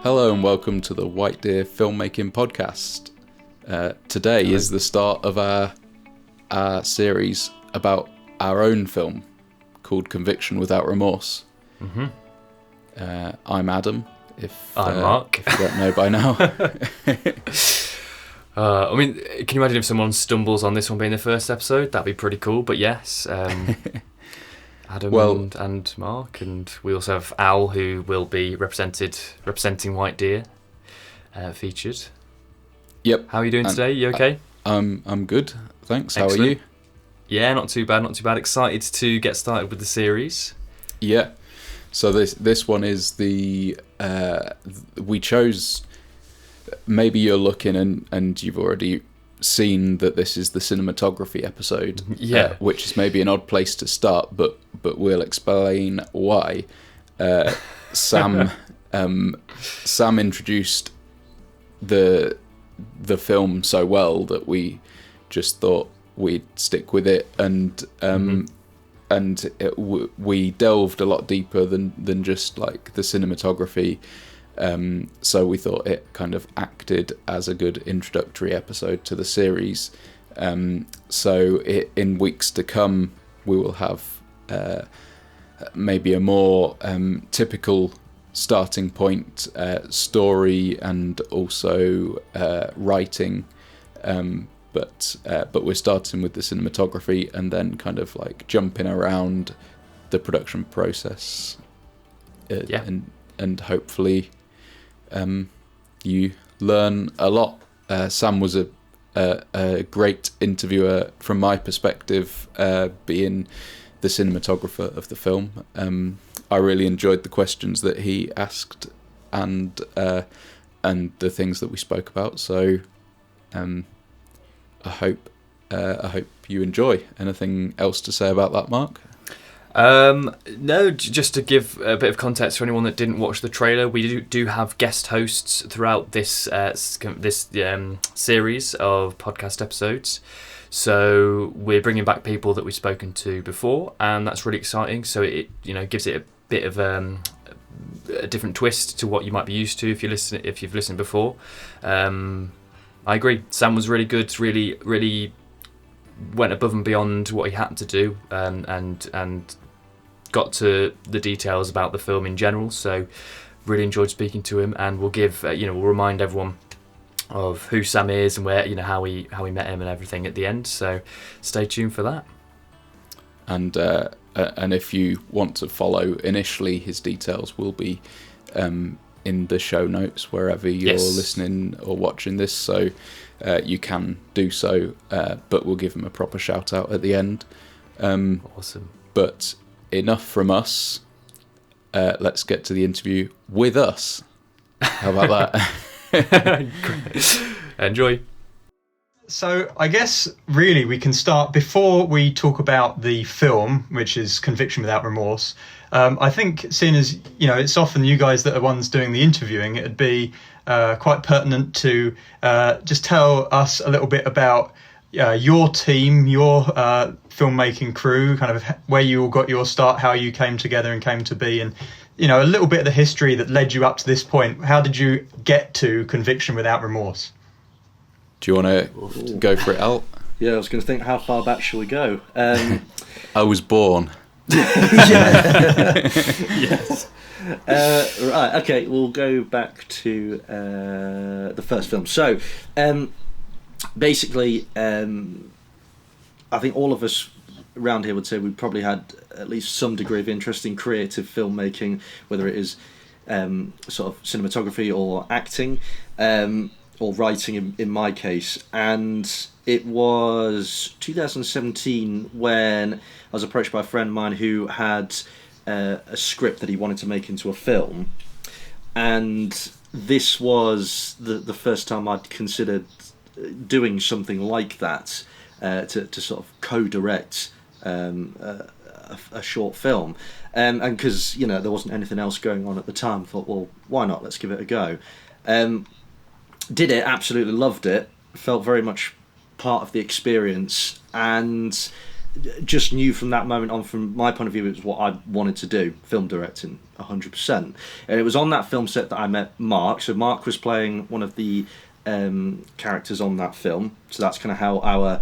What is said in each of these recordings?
Hello and welcome to the White Deer Filmmaking Podcast. Today is the start of our series about our own film called Conviction Without Remorse. Mm-hmm. I'm Adam, I'm Mark. if you don't know by now. Can you imagine if someone stumbles on this one being the first episode? That'd be pretty cool, but yes. Adam and Mark, and we also have Al, who will be representing White Deer, featured. Yep. How are you doing today? You okay? I'm good, thanks. Excellent. How are you? Yeah, not too bad. Excited to get started with the series. Yeah. So this one is we chose. Maybe you're looking and you've already seen that this is the cinematography episode. Yeah. Which is maybe an odd place to start, but we'll explain why. Sam introduced the film so well that we just thought we'd stick with it, and we delved a lot deeper than just like the cinematography. So we thought it kind of acted as a good introductory episode to the series. So in weeks to come, we will have maybe a more typical starting point, story and also writing. But we're starting with the cinematography and then kind of like jumping around the production process. And hopefully you learn a lot. Sam was a great interviewer from my perspective, being the cinematographer of the film. I really enjoyed the questions that he asked and the things that we spoke about. So I hope you enjoy. Anything else to say about that, Mark? No, just to give a bit of context for anyone that didn't watch the trailer, we do have guest hosts throughout this series of podcast episodes. So we're bringing back people that we've spoken to before, and that's really exciting. So it gives it a bit of a different twist to what you might be used to if you've listened before. I agree. Sam was really good. Really went above and beyond what he had to do, and got to the details about the film in general. So really enjoyed speaking to him, and we'll give we'll remind everyone of who Sam is and where how we met him and everything at the end. So stay tuned for that. And if you want to follow initially, his details will be in the show notes wherever you're listening or watching this, so you can do so, but we'll give him a proper shout out at the end. Awesome. But enough from us. Let's get to the interview with us. How about that? Enjoy. So I guess really we can start before we talk about the film, which is Conviction Without Remorse. I think, seeing as it's often you guys that are ones doing the interviewing, it'd be quite pertinent to just tell us a little bit about your team, your filmmaking crew, kind of where you all got your start, how you came together and came to be, and a little bit of the history that led you up to this point. How did you get to Conviction Without Remorse? Do you want to go for it, Al? Yeah, I was going to think, how far back shall we go? I was born. Yes. Right, okay, we'll go back to the first film. So, basically, I think all of us around here would say we probably had at least some degree of interest in creative filmmaking, whether it is sort of cinematography or acting, or writing in my case. And it was 2017 when I was approached by a friend of mine who had a script that he wanted to make into a film, and this was the first time I'd considered doing something like that, to sort of co-direct a short film, and because there wasn't anything else going on at the time, I thought, well, why not, let's give it a go. Did it, absolutely loved it, felt very much part of the experience, and just knew from that moment on, from my point of view, it was what I wanted to do, film directing, 100%. And it was on that film set that I met Mark. So Mark was playing one of the characters on that film. So that's kind of how our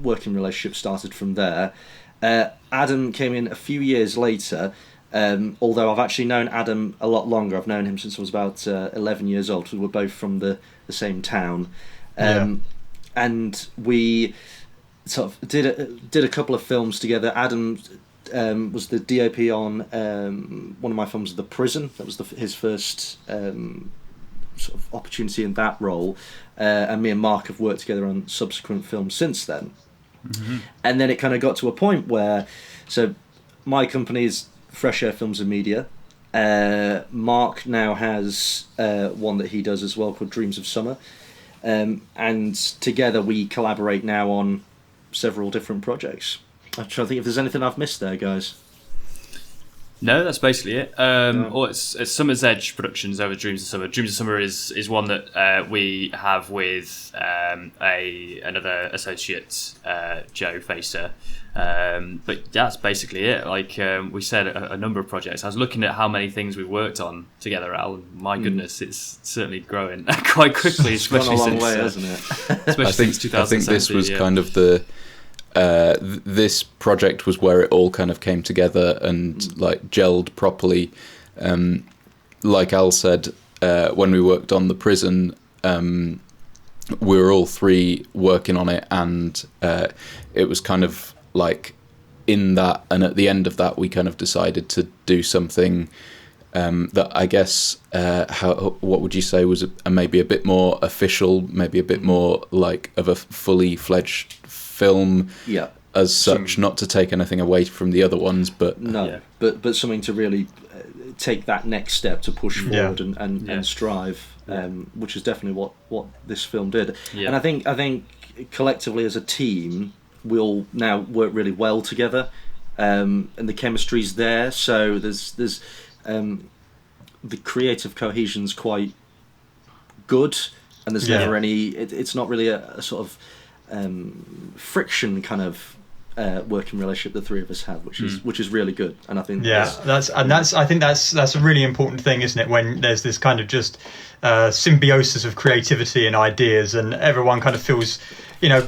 working relationship started from there. Adam came in a few years later, although I've actually known Adam a lot longer. I've known him since I was about 11 years old, because we're both from the same town. And we sort of did a couple of films together. Adam was the DOP on one of my films, The Prison. That was his first sort of opportunity in that role. And me and Mark have worked together on subsequent films since then. Mm-hmm. And then it kind of got to a point where, so my company is Fresh Air Films and Media. Mark now has one that he does as well called Dreams of Summer. And together we collaborate now on several different projects. I'm trying to think if there's anything I've missed there, guys. No, that's basically it. It's Summer's Edge Productions over Dreams of Summer. Dreams of Summer is one that we have with another associate, Joe Facer. But that's basically it. Like we said, a number of projects. I was looking at how many things we worked on together, Al. And my goodness, it's certainly growing quite quickly. It's gone a long way, hasn't it? Especially since 2017. I think this was kind of the... this project was where it all kind of came together and like gelled properly. Like Al said, when we worked on The Prison, we were all three working on it, and it was kind of like in that, and at the end of that we kind of decided to do something that I guess what would you say was maybe a bit more official, maybe a bit more like of a fully fledged film as such, not to take anything away from the other ones, but but something to really take that next step, to push forward and strive, which is definitely what this film did. And I think collectively as a team we'll now work really well together, and the chemistry's there, so there's the creative cohesion's quite good, and there's never any it's not really a sort of friction kind of working relationship the three of us have, which is really good. And I think I think that's a really important thing, isn't it, when there's this kind of just symbiosis of creativity and ideas, and everyone kind of feels,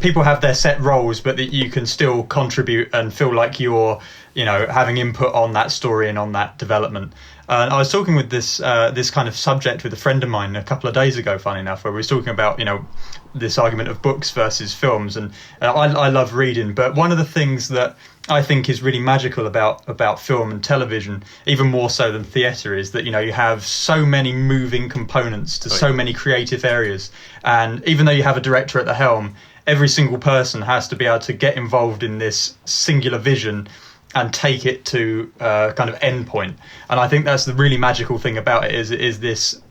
people have their set roles, but that you can still contribute and feel like you're having input on that story and on that development. And I was talking with this kind of subject with a friend of mine a couple of days ago, funny enough, where we was talking about this argument of books versus films, and I love reading, but one of the things that I think is really magical about film and television, even more so than theatre, is that you have so many moving components to so many creative areas, and even though you have a director at the helm, every single person has to be able to get involved in this singular vision and take it to kind of end point. And I think that's the really magical thing about it, is this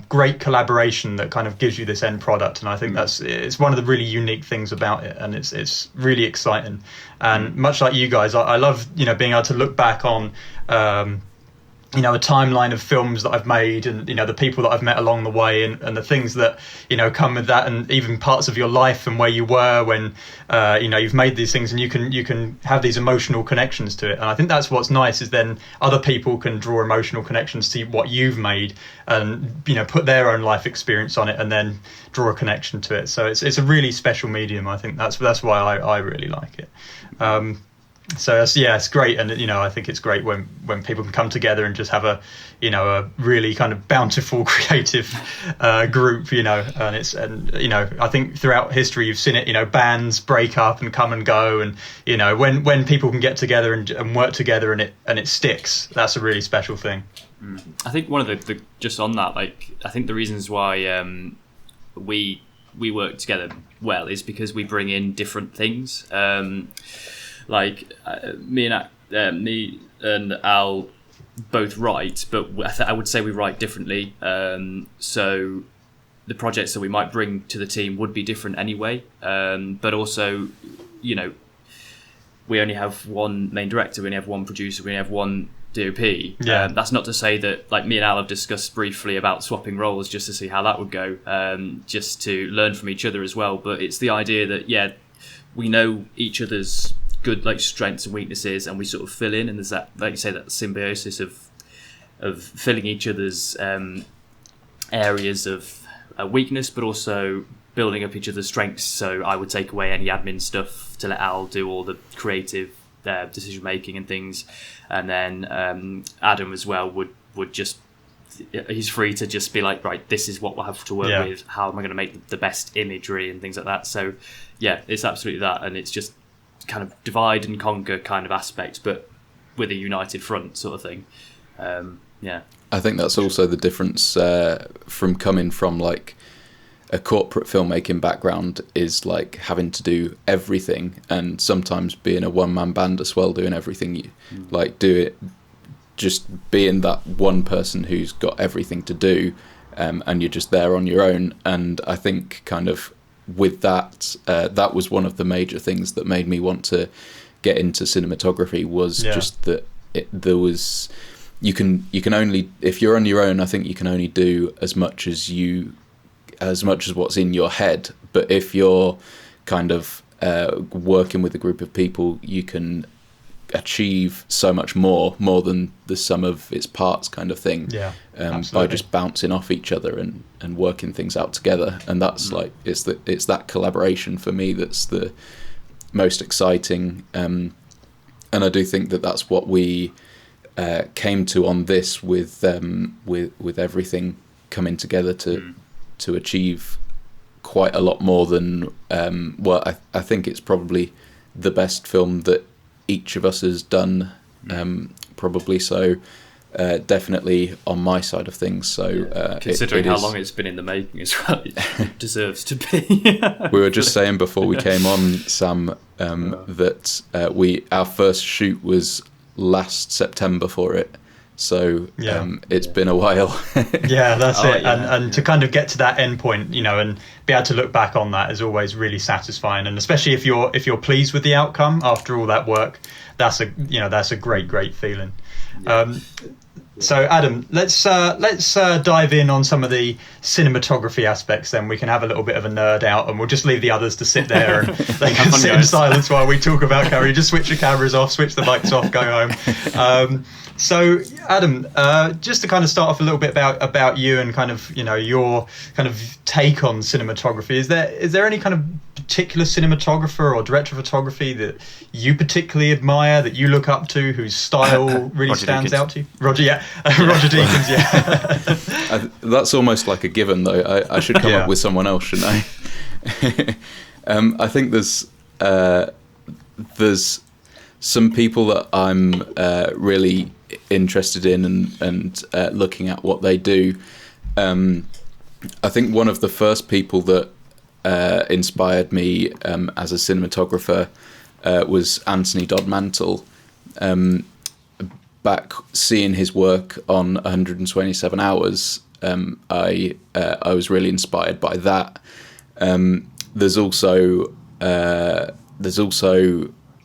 great collaboration that kind of gives you this end product. And I think it's one of the really unique things about it, and it's really exciting. And much like you guys, I love being able to look back on a timeline of films that I've made, and the people that I've met along the way, and the things that come with that, and even parts of your life and where you were when you've made these things, and you can have these emotional connections to it. And I think that's what's nice, is then other people can draw emotional connections to what you've made, and put their own life experience on it, and then draw a connection to it. So it's a really special medium. I think that's why I really like it. So it's great, and I think it's great when people can come together and just have a really kind of bountiful creative group, and I think throughout history you've seen it, bands break up and come and go, and when people can get together and work together and it sticks, that's a really special thing. I think one of the just on that, like, I think the reasons why we work together well is because we bring in different things. Me and Al both write, but I would say we write differently. So the projects that we might bring to the team would be different anyway. But also, we only have one main director, we only have one producer, we only have one DOP. That's not to say that, like, me and Al have discussed briefly about swapping roles just to see how that would go, just to learn from each other as well. But it's the idea that, we know each other's good like strengths and weaknesses, and we sort of fill in, and there's that, like you say, that symbiosis of filling each other's areas of weakness, but also building up each other's strengths. So I would take away any admin stuff to let Al do all the creative decision making and things, and then Adam as well would just, he's free to just be like, right, this is what we'll have to work with, how am I going to make the best imagery and things like that. So yeah, it's absolutely that, and it's just kind of divide and conquer kind of aspect, but with a united front sort of thing. I think that's also the difference from coming from like a corporate filmmaking background, is like having to do everything, and sometimes being a one-man band as well, doing everything. You like do it, just being that one person who's got everything to do, and you're just there on your own. And I think kind of with that, that was one of the major things that made me want to get into cinematography, was just that there was, you can only, if you're on your own, I think you can only do as much as what's in your head. But if you're kind of working with a group of people, you can achieve so much more than the sum of its parts kind of thing, by just bouncing off each other and working things out together. And that's like, it's that collaboration for me that's the most exciting, and I do think that that's what we came to on this, with everything coming together to achieve quite a lot more than I think it's probably the best film that each of us has done, probably. So definitely on my side of things. So considering how long it's been in the making as well, it deserves to be. We were just saying before we came on, Sam, that our first shoot was last September for it. So it's been a while. That's it. And to kind of get to that end point, and be able to look back on that is always really satisfying. And especially if you're pleased with the outcome after all that work, that's a great feeling. So Adam, let's dive in on some of the cinematography aspects. Then we can have a little bit of a nerd out, and we'll just leave the others to sit there and they can sit in silence while we talk about camera. Just switch the cameras off, switch the mics off, go home. So Adam, just to kind of start off a little bit about you and kind of your kind of take on cinematography. Is there any kind of particular cinematographer or director of photography that you particularly admire, that you look up to, whose style really stands out to you? Roger Deakins, That's almost like a given, though. I should come up with someone else, shouldn't I? I think there's some people that I'm really interested in and looking at what they do. I think one of the first people that inspired me as a cinematographer was Anthony Dodmantle. Back seeing his work on 127 Hours, I was really inspired by that. There's also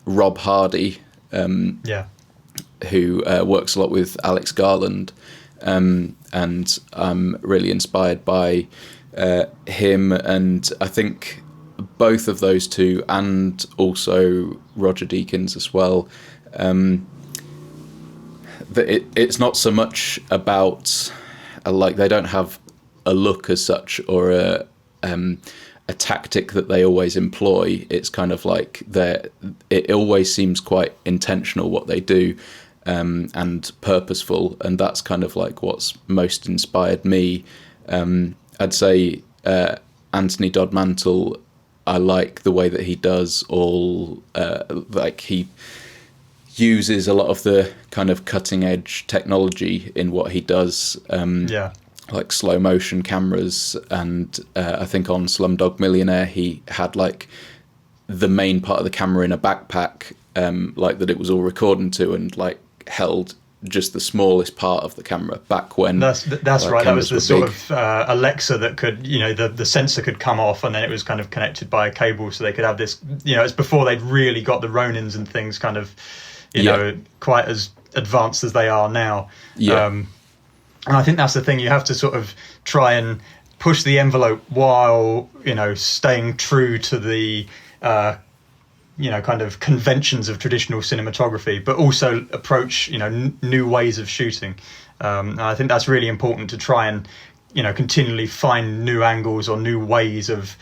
Rob Hardy, who works a lot with Alex Garland, and I'm really inspired by him. And I think both of those two, and also Roger Deakins as well, it's not so much about they don't have a look as such, or a tactic that they always employ. It's kind of like it always seems quite intentional what they do, and purposeful, and that's kind of like what's most inspired me. I'd say Anthony Dodmantle, I like the way that he does he uses a lot of the kind of cutting edge technology in what he does, like slow motion cameras. And I think on Slumdog Millionaire he had like the main part of the camera in a backpack, like that it was all recording to, and like held just the smallest part of the camera back when that's right. That was the sort of Alexa that could, the sensor could come off, and then it was kind of connected by a cable, so they could have this, it's before they'd really got the Ronins and things kind of quite as advanced as they are now. And I think that's the thing, you have to sort of try and push the envelope while staying true to the kind of conventions of traditional cinematography, but also approach new ways of shooting. And I think that's really important to try and continually find new angles or new ways of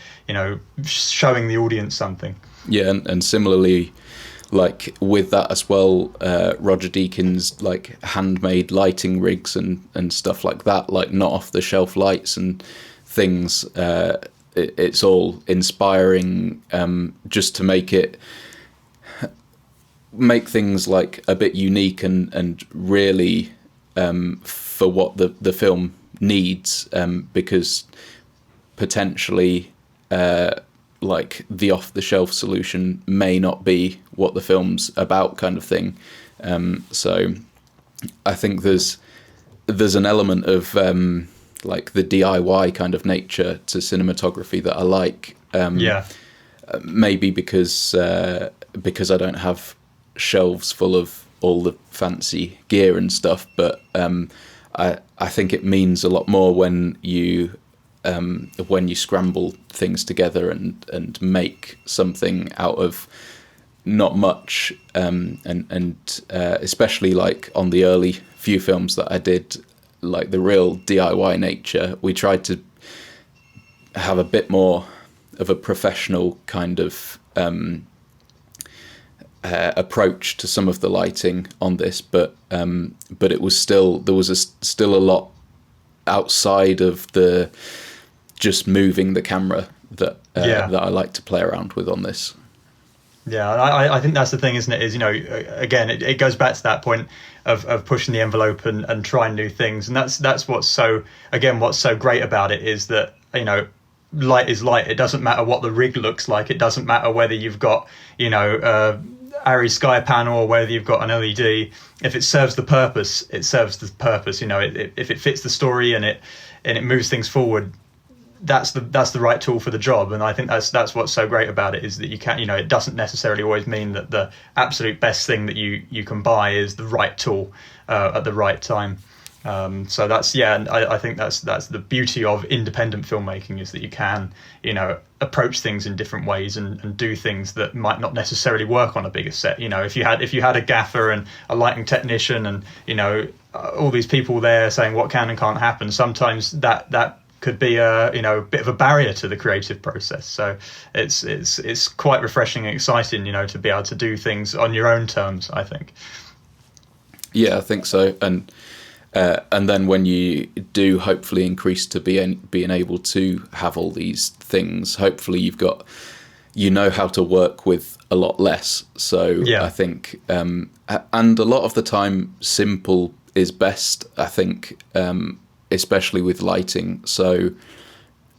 showing the audience something. Yeah, and similarly, like with that as well, Roger Deakins like handmade lighting rigs and stuff like that, like not off the shelf lights and things. It's all inspiring, just to make things like a bit unique and really for what the film needs, because potentially like the off-the-shelf solution may not be what the film's about, kind of thing. So I think there's an element of like the DIY kind of nature to cinematography that I like. Maybe because I don't have shelves full of all the fancy gear and stuff, but I think it means a lot more when you scramble things together and make something out of not much, and especially like on the early few films that I did, like the real DIY nature, we tried to have a bit more of a professional kind of approach to some of the lighting on this, but it was still still a lot outside of the just moving the camera that I like to play around with on this. Yeah, I think that's the thing, isn't it? Is again, it goes back to that point of pushing the envelope and trying new things, and that's what's so great about it, is that light is light. It doesn't matter what the rig looks like. It doesn't matter whether you've got Arri Sky panel or whether you've got an LED. If it serves the purpose, it serves the purpose. If it fits the story and it moves things forward, that's the right tool for the job. And I think that's what's so great about it, is that you can it doesn't necessarily always mean that the absolute best thing that you can buy is the right tool at the right time. So that's and I think that's the beauty of independent filmmaking, is that you can approach things in different ways and do things that might not necessarily work on a bigger set. If you had a gaffer and a lighting technician and all these people there saying what can and can't happen, sometimes that could be a bit of a barrier to the creative process. So it's quite refreshing and exciting to be able to do things on your own terms, I think. Yeah, I think so. And then when you do hopefully increase to being able to have all these things, hopefully you've got how to work with a lot less. So I think and a lot of the time simple is best, I think, especially with lighting. So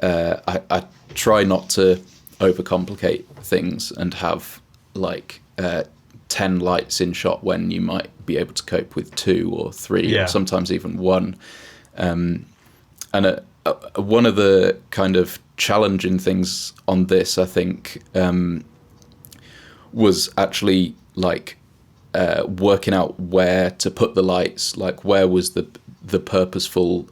I try not to overcomplicate things and have like 10 lights in shot when you might be able to cope with 2 or 3 or sometimes even 1. And one of the kind of challenging things on this, I think, was actually like working out where to put the lights, like where was the purposeful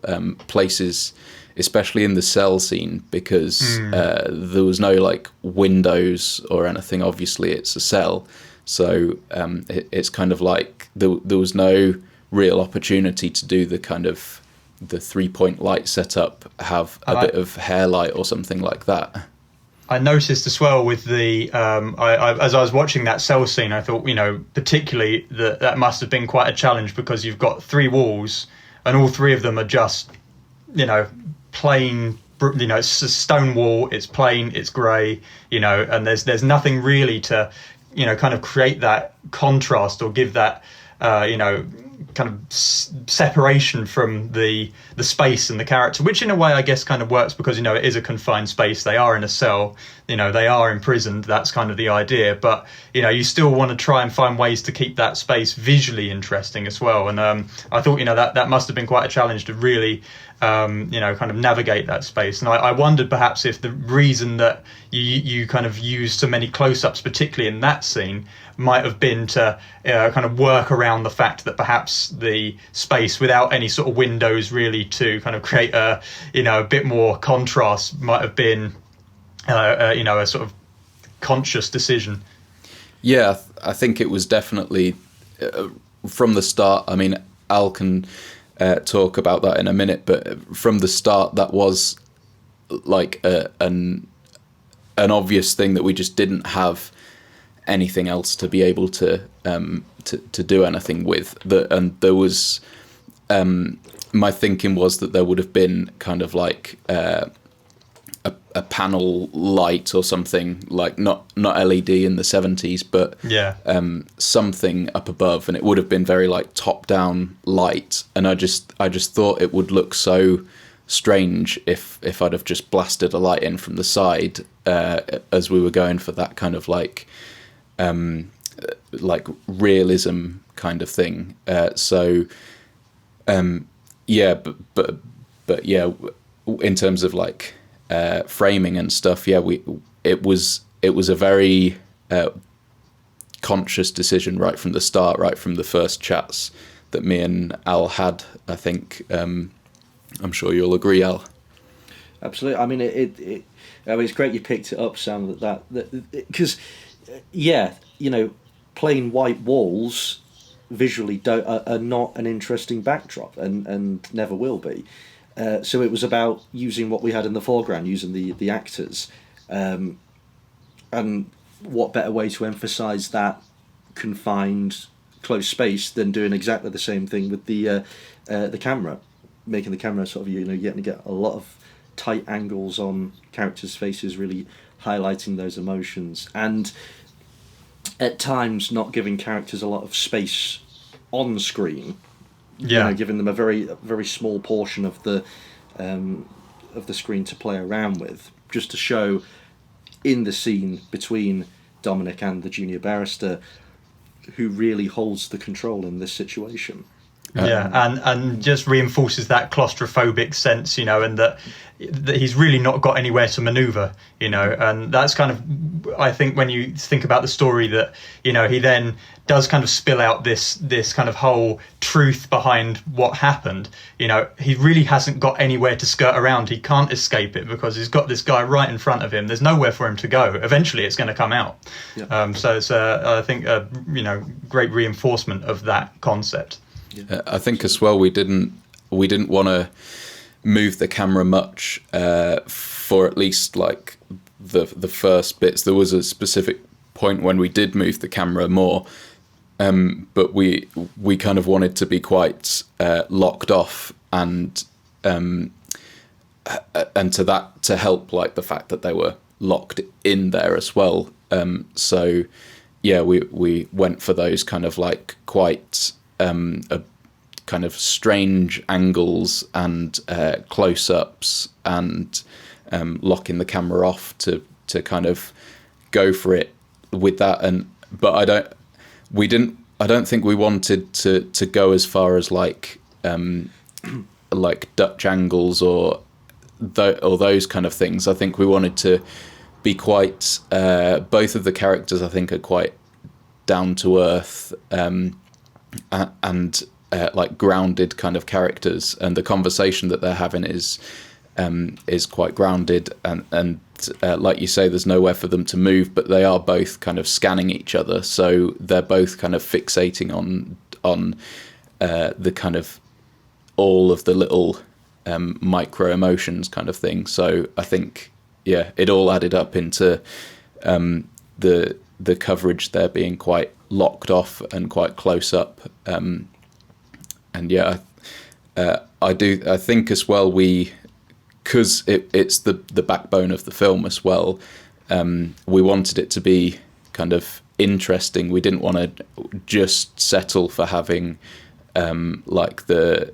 places, especially in the cell scene, because there was no like windows or anything. Obviously it's a cell, so it's kind of like there was no real opportunity to do the kind of the 3-point light setup, have a bit of hair light or something like that. I noticed as well with the as I was watching that cell scene, I thought particularly that must have been quite a challenge, because you've got 3 walls and all 3 of them are just plain. It's a stone wall. It's plain. It's grey. And there's nothing really to kind of create that contrast or give that kind of separation from the space and the character, which in a way I guess kind of works, because it is a confined space. They are in a cell, they are imprisoned. That's kind of the idea, but you still want to try and find ways to keep that space visually interesting as well. And I thought that must have been quite a challenge to really kind of navigate that space. And I wondered perhaps if the reason that you kind of used so many close-ups, particularly in that scene, might have been to kind of work around the fact that perhaps the space without any sort of windows really to kind of create a bit more contrast might have been a sort of conscious decision. Yeah, I think it was definitely from the start. I mean, Al can talk about that in a minute, but from the start, that was like an obvious thing that we just didn't have anything else to be able to do anything with. And there was my thinking was that there would have been kind of like a panel light or something, like not LED in the 70s, but something up above, and it would have been very like top down light. And I just thought it would look so strange if I'd have just blasted a light in from the side, as we were going for that kind of like realism kind of thing. But yeah, in terms of like framing and stuff, it was a very conscious decision right from the start, right from the first chats that me and Al had. I think I'm sure you'll agree, Al. Absolutely. I mean, it's great you picked it up, Sam. That because plain white walls visually are not an interesting backdrop, and never will be. So it was about using what we had in the foreground, using the actors, and what better way to emphasise that confined, close space than doing exactly the same thing with the camera, making the camera sort of getting to get a lot of tight angles on characters' faces, really highlighting those emotions, and at times not giving characters a lot of space on screen. Giving them a very small portion of the screen to play around with, just to show in the scene between Dominic and the junior barrister who really holds the control in this situation. And just reinforces that claustrophobic sense, and that he's really not got anywhere to maneuver, and that's kind of, I think, when you think about the story, that he then does kind of spill out this kind of whole truth behind what happened. He really hasn't got anywhere to skirt around. He can't escape it because he's got this guy right in front of him. There's nowhere for him to go. Eventually it's going to come out. So it's I think a great reinforcement of that concept. I think as well we didn't want to move the camera much for at least like the first bits. There was a specific point when we did move the camera more, but we kind of wanted to be quite locked off, and to that, to help like the fact that they were locked in there as well. So yeah, we went for those kind of like quite kind of strange angles and close-ups, and locking the camera off to kind of go for it with that. But I don't think we wanted to go as far as like Dutch angles or those kind of things. I think we wanted to be quite both of the characters I think are quite down to earth, and like grounded kind of characters, and the conversation that they're having is quite grounded, and like you say, there's nowhere for them to move, but they are both kind of scanning each other, so they're both kind of fixating on the kind of all of the little micro emotions kind of thing. So I think it all added up into the coverage there being quite locked off and quite close up. I think as well, because it's the backbone of the film as well, we wanted it to be kind of interesting. We didn't want to just settle for having like the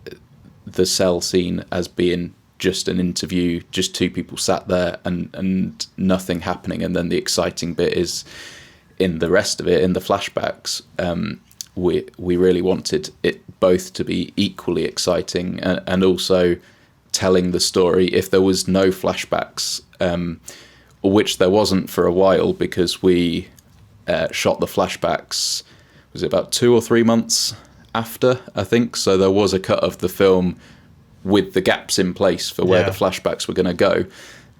cell scene as being just an interview, just two people sat there and nothing happening, and then the exciting bit is in the rest of it, in the flashbacks. We really wanted it both to be equally exciting and also telling the story. If there was no flashbacks, which there wasn't for a while, because we shot the flashbacks, was it about 2 or 3 months after, I think, so there was a cut of the film with the gaps in place for where the flashbacks were going to go,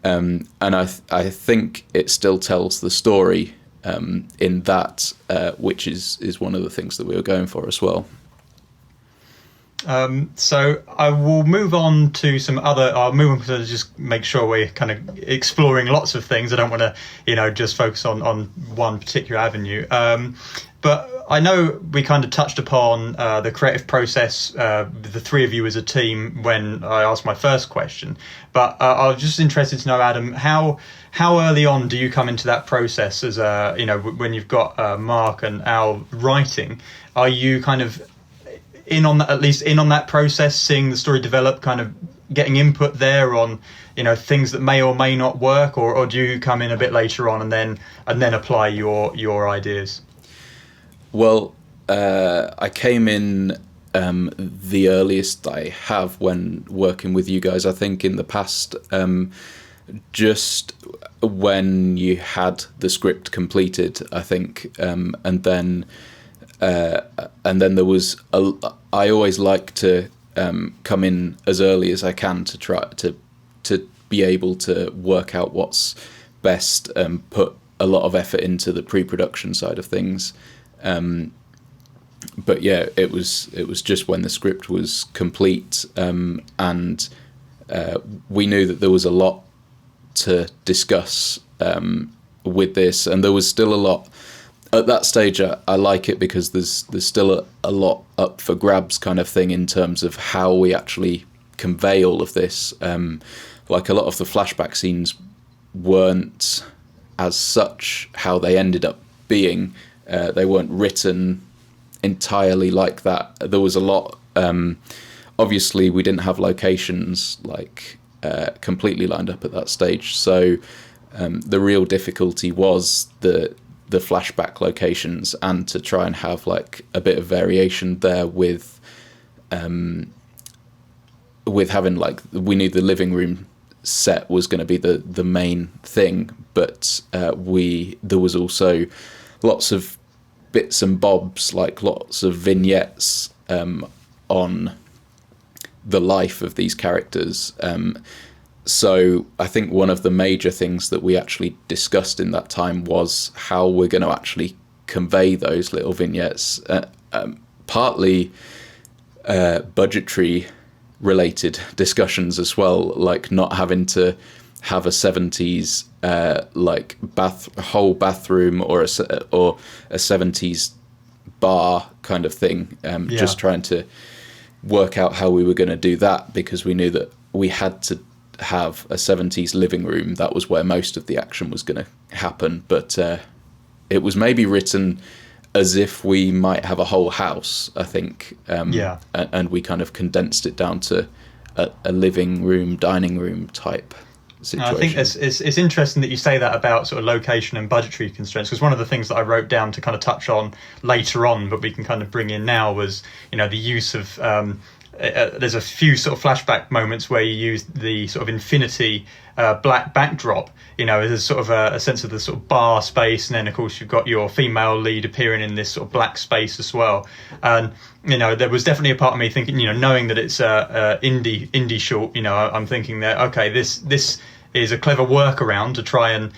and I think it still tells the story in that, which is one of the things that we were going for as well. So I will move on to some other. I'll move on to just make sure we're kind of exploring lots of things. I don't want to, just focus on one particular avenue. But I know we kind of touched upon the creative process, the three of you as a team, when I asked my first question. But I was just interested to know, Adam, how early on do you come into that process? As when you've got Mark and Al writing, are you kind of in on that process, seeing the story develop, kind of getting input there on things that may or may not work, or do you come in a bit later on and then apply your ideas? Well, I came in the earliest I have when working with you guys. I think in the past, just when you had the script completed, I think, and then there was I always like to come in as early as I can to try to be able to work out what's best, put a lot of effort into the pre-production side of things. But yeah, it was just when the script was complete, and we knew that there was a lot to discuss with this, and there was still a lot. At that stage, I like it because there's still a lot up for grabs, kind of thing, in terms of how we actually convey all of this. Like a lot of the flashback scenes weren't as such how they ended up being. They weren't written entirely like that. There was a lot. Obviously, we didn't have locations like completely lined up at that stage, so the real difficulty was the flashback locations, and to try and have like a bit of variation there with having, like, we knew the living room set was going to be the main thing, but there was also lots of bits and bobs, like lots of vignettes on the life of these characters. So I think one of the major things that we actually discussed in that time was how we're going to actually convey those little vignettes, partly budgetary related discussions as well, like not having to have a 70s whole bathroom or a 70s bar kind of thing. Just trying to work out how we were going to do that, because we knew that we had to have a 70s living room. That was where most of the action was going to happen, but it was maybe written as if we might have a whole house, I think. And we kind of condensed it down to a living room, dining room type situation. I think it's interesting that you say that about sort of location and budgetary constraints, because one of the things that I wrote down to kind of touch on later on, but we can kind of bring in now, was the use of there's a few sort of flashback moments where you use the sort of infinity black backdrop, there's sort of a sense of the sort of bar space, and then of course you've got your female lead appearing in this sort of black space as well. And there was definitely a part of me thinking, knowing that it's a indie short, I'm thinking that, okay, this is a clever workaround to try and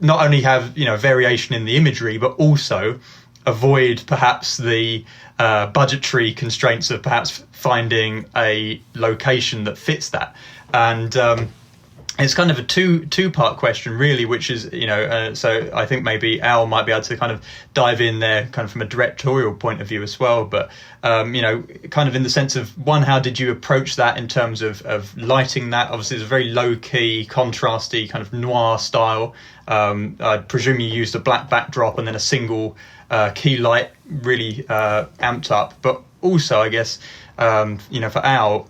not only have variation in the imagery, but also avoid perhaps the budgetary constraints of perhaps finding a location that fits that. And it's kind of a two-part question, really, which is, so I think maybe Al might be able to kind of dive in there kind of from a directorial point of view as well. But, kind of in the sense of, one, how did you approach that in terms of lighting that? Obviously, it's a very low-key, contrasty kind of noir style. I presume you used a black backdrop and then a single key light, really amped up. But also, I guess, for Al,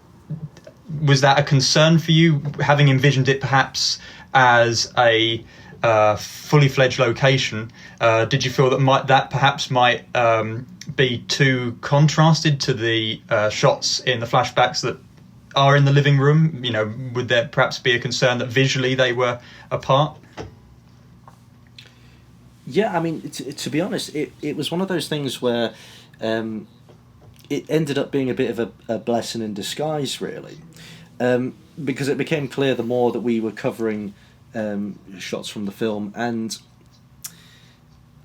was that a concern for you, having envisioned it perhaps as a fully fledged location? Did you feel that perhaps might be too contrasted to the shots in the flashbacks that are in the living room? Would there perhaps be a concern that visually they were apart? Yeah, I mean, to be honest, it was one of those things where it ended up being a bit of a blessing in disguise, really, because it became clear the more that we were covering shots from the film, and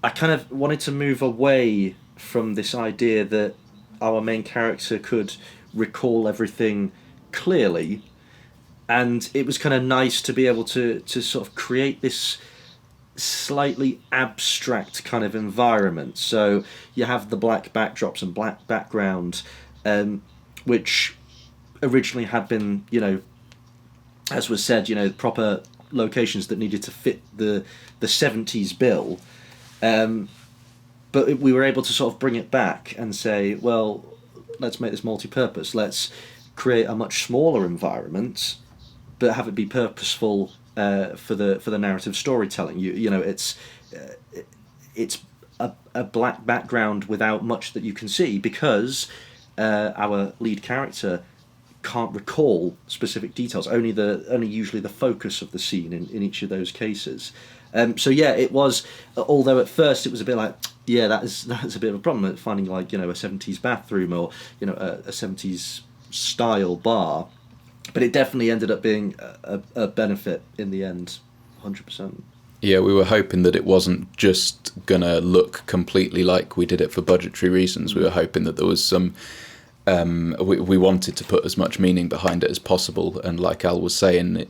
I kind of wanted to move away from this idea that our main character could recall everything clearly, and it was kind of nice to be able to sort of create this slightly abstract kind of environment. So you have the black backdrops and black background, which originally had been, as was said, proper locations that needed to fit the 70s bill. But we were able to sort of bring it back and say, well, let's make this multi-purpose. Let's create a much smaller environment, but have it be purposeful for the narrative storytelling. It's a black background without much that you can see, because our lead character can't recall specific details. Only usually the focus of the scene in each of those cases. So yeah, it was. Although at first it was a bit like, yeah, that's a bit of a problem finding a 70s bathroom or a 70s style bar, but it definitely ended up being a benefit in the end, 100%. Yeah, we were hoping that it wasn't just gonna look completely like we did it for budgetary reasons. We were hoping that there was some. We wanted to put as much meaning behind it as possible, and like Al was saying,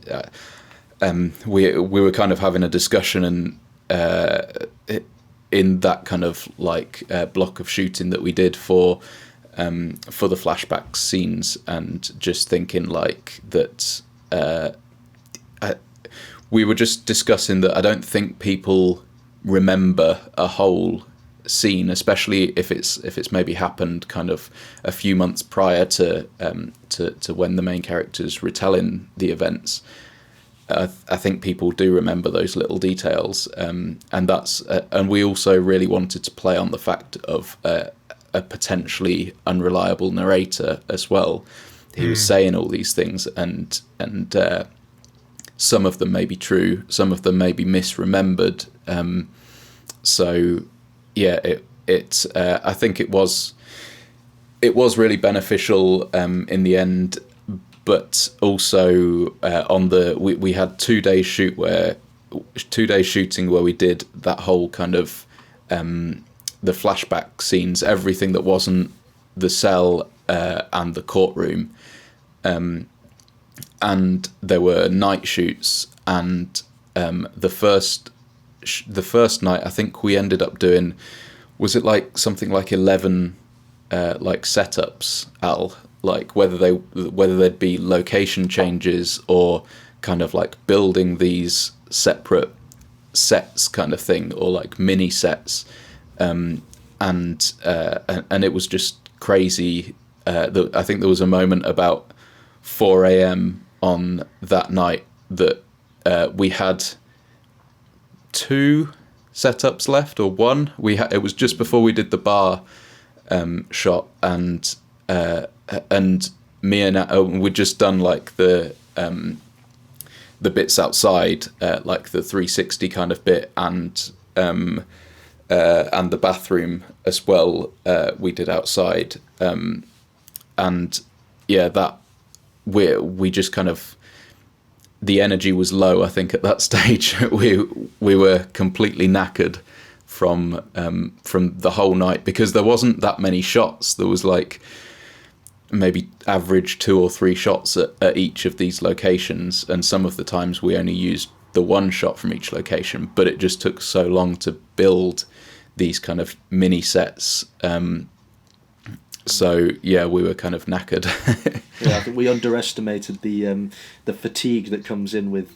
we were kind of having a discussion, and in that kind of block of shooting that we did for the flashback scenes, and just thinking that we were just discussing that I don't think people remember a whole scene, especially if it's maybe happened kind of a few months prior to when the main character's retelling the events. I think people do remember those little details, and we also really wanted to play on the fact of a potentially unreliable narrator as well. He was saying all these things, and some of them may be true, some of them may be misremembered. So yeah, I think it was really beneficial in the end. But also we had 2 days shooting where we did that whole kind of the flashback scenes, everything that wasn't the cell and the courtroom, and there were night shoots, and the first night I think we ended up doing, was it something like 11 setups, Al? Whether they'd be location changes or kind of building these separate sets kind of thing, or mini sets, and it was just crazy. I think there was a moment about 4 a.m. on that night that we had 2 setups left, or 1. It was just before we did the bar shot, and me and we'd just done the bits outside, the 360 kind of bit, and the bathroom as well. We did outside, and yeah, that we just kind of, the energy was low. I think at that stage we were completely knackered from the whole night, because there wasn't that many shots. There was maybe average 2 or 3 shots at each of these locations, and some of the times we only used the 1 shot from each location, but it just took so long to build these kind of mini sets. So yeah, we were kind of knackered. Yeah, I think we underestimated the fatigue that comes in with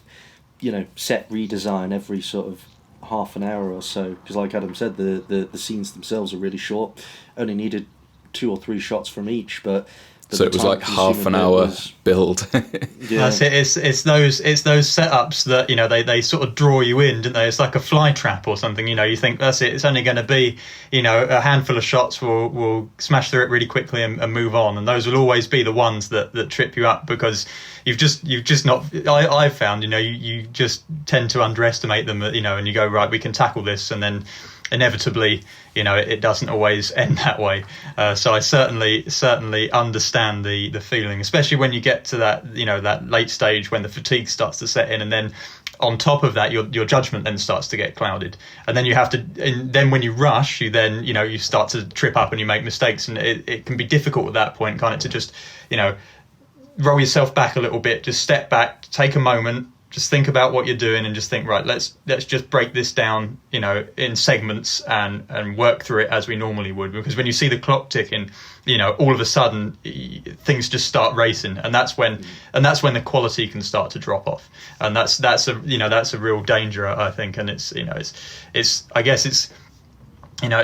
set redesign every sort of half an hour or so, because like Adam said, the scenes themselves are really short, only needed 2 or 3 shots from each, but so it was half an hour build. Yeah. That's it. It's those setups that they sort of draw you in, don't they? It's like a fly trap or something. You think that's it. It's only going to be a handful of shots. We'll smash through it really quickly and move on. And those will always be the ones that trip you up, because you've just not. I've found you just tend to underestimate them. And you go, right, we can tackle this, and then inevitably it doesn't always end that way. So I certainly understand the feeling, especially when you get to that that late stage when the fatigue starts to set in, and then on top of that, your judgment then starts to get clouded, and then you have to. And then when you rush, you then you start to trip up and you make mistakes, and it can be difficult at that point, kind of, to just roll yourself back a little bit, just step back, take a moment, just think about what you're doing, and just think, right, let's just break this down, in segments and work through it as we normally would. Because when you see the clock ticking, all of a sudden things just start racing, and that's when the quality can start to drop off, and that's a real danger, I think. And it's I guess it's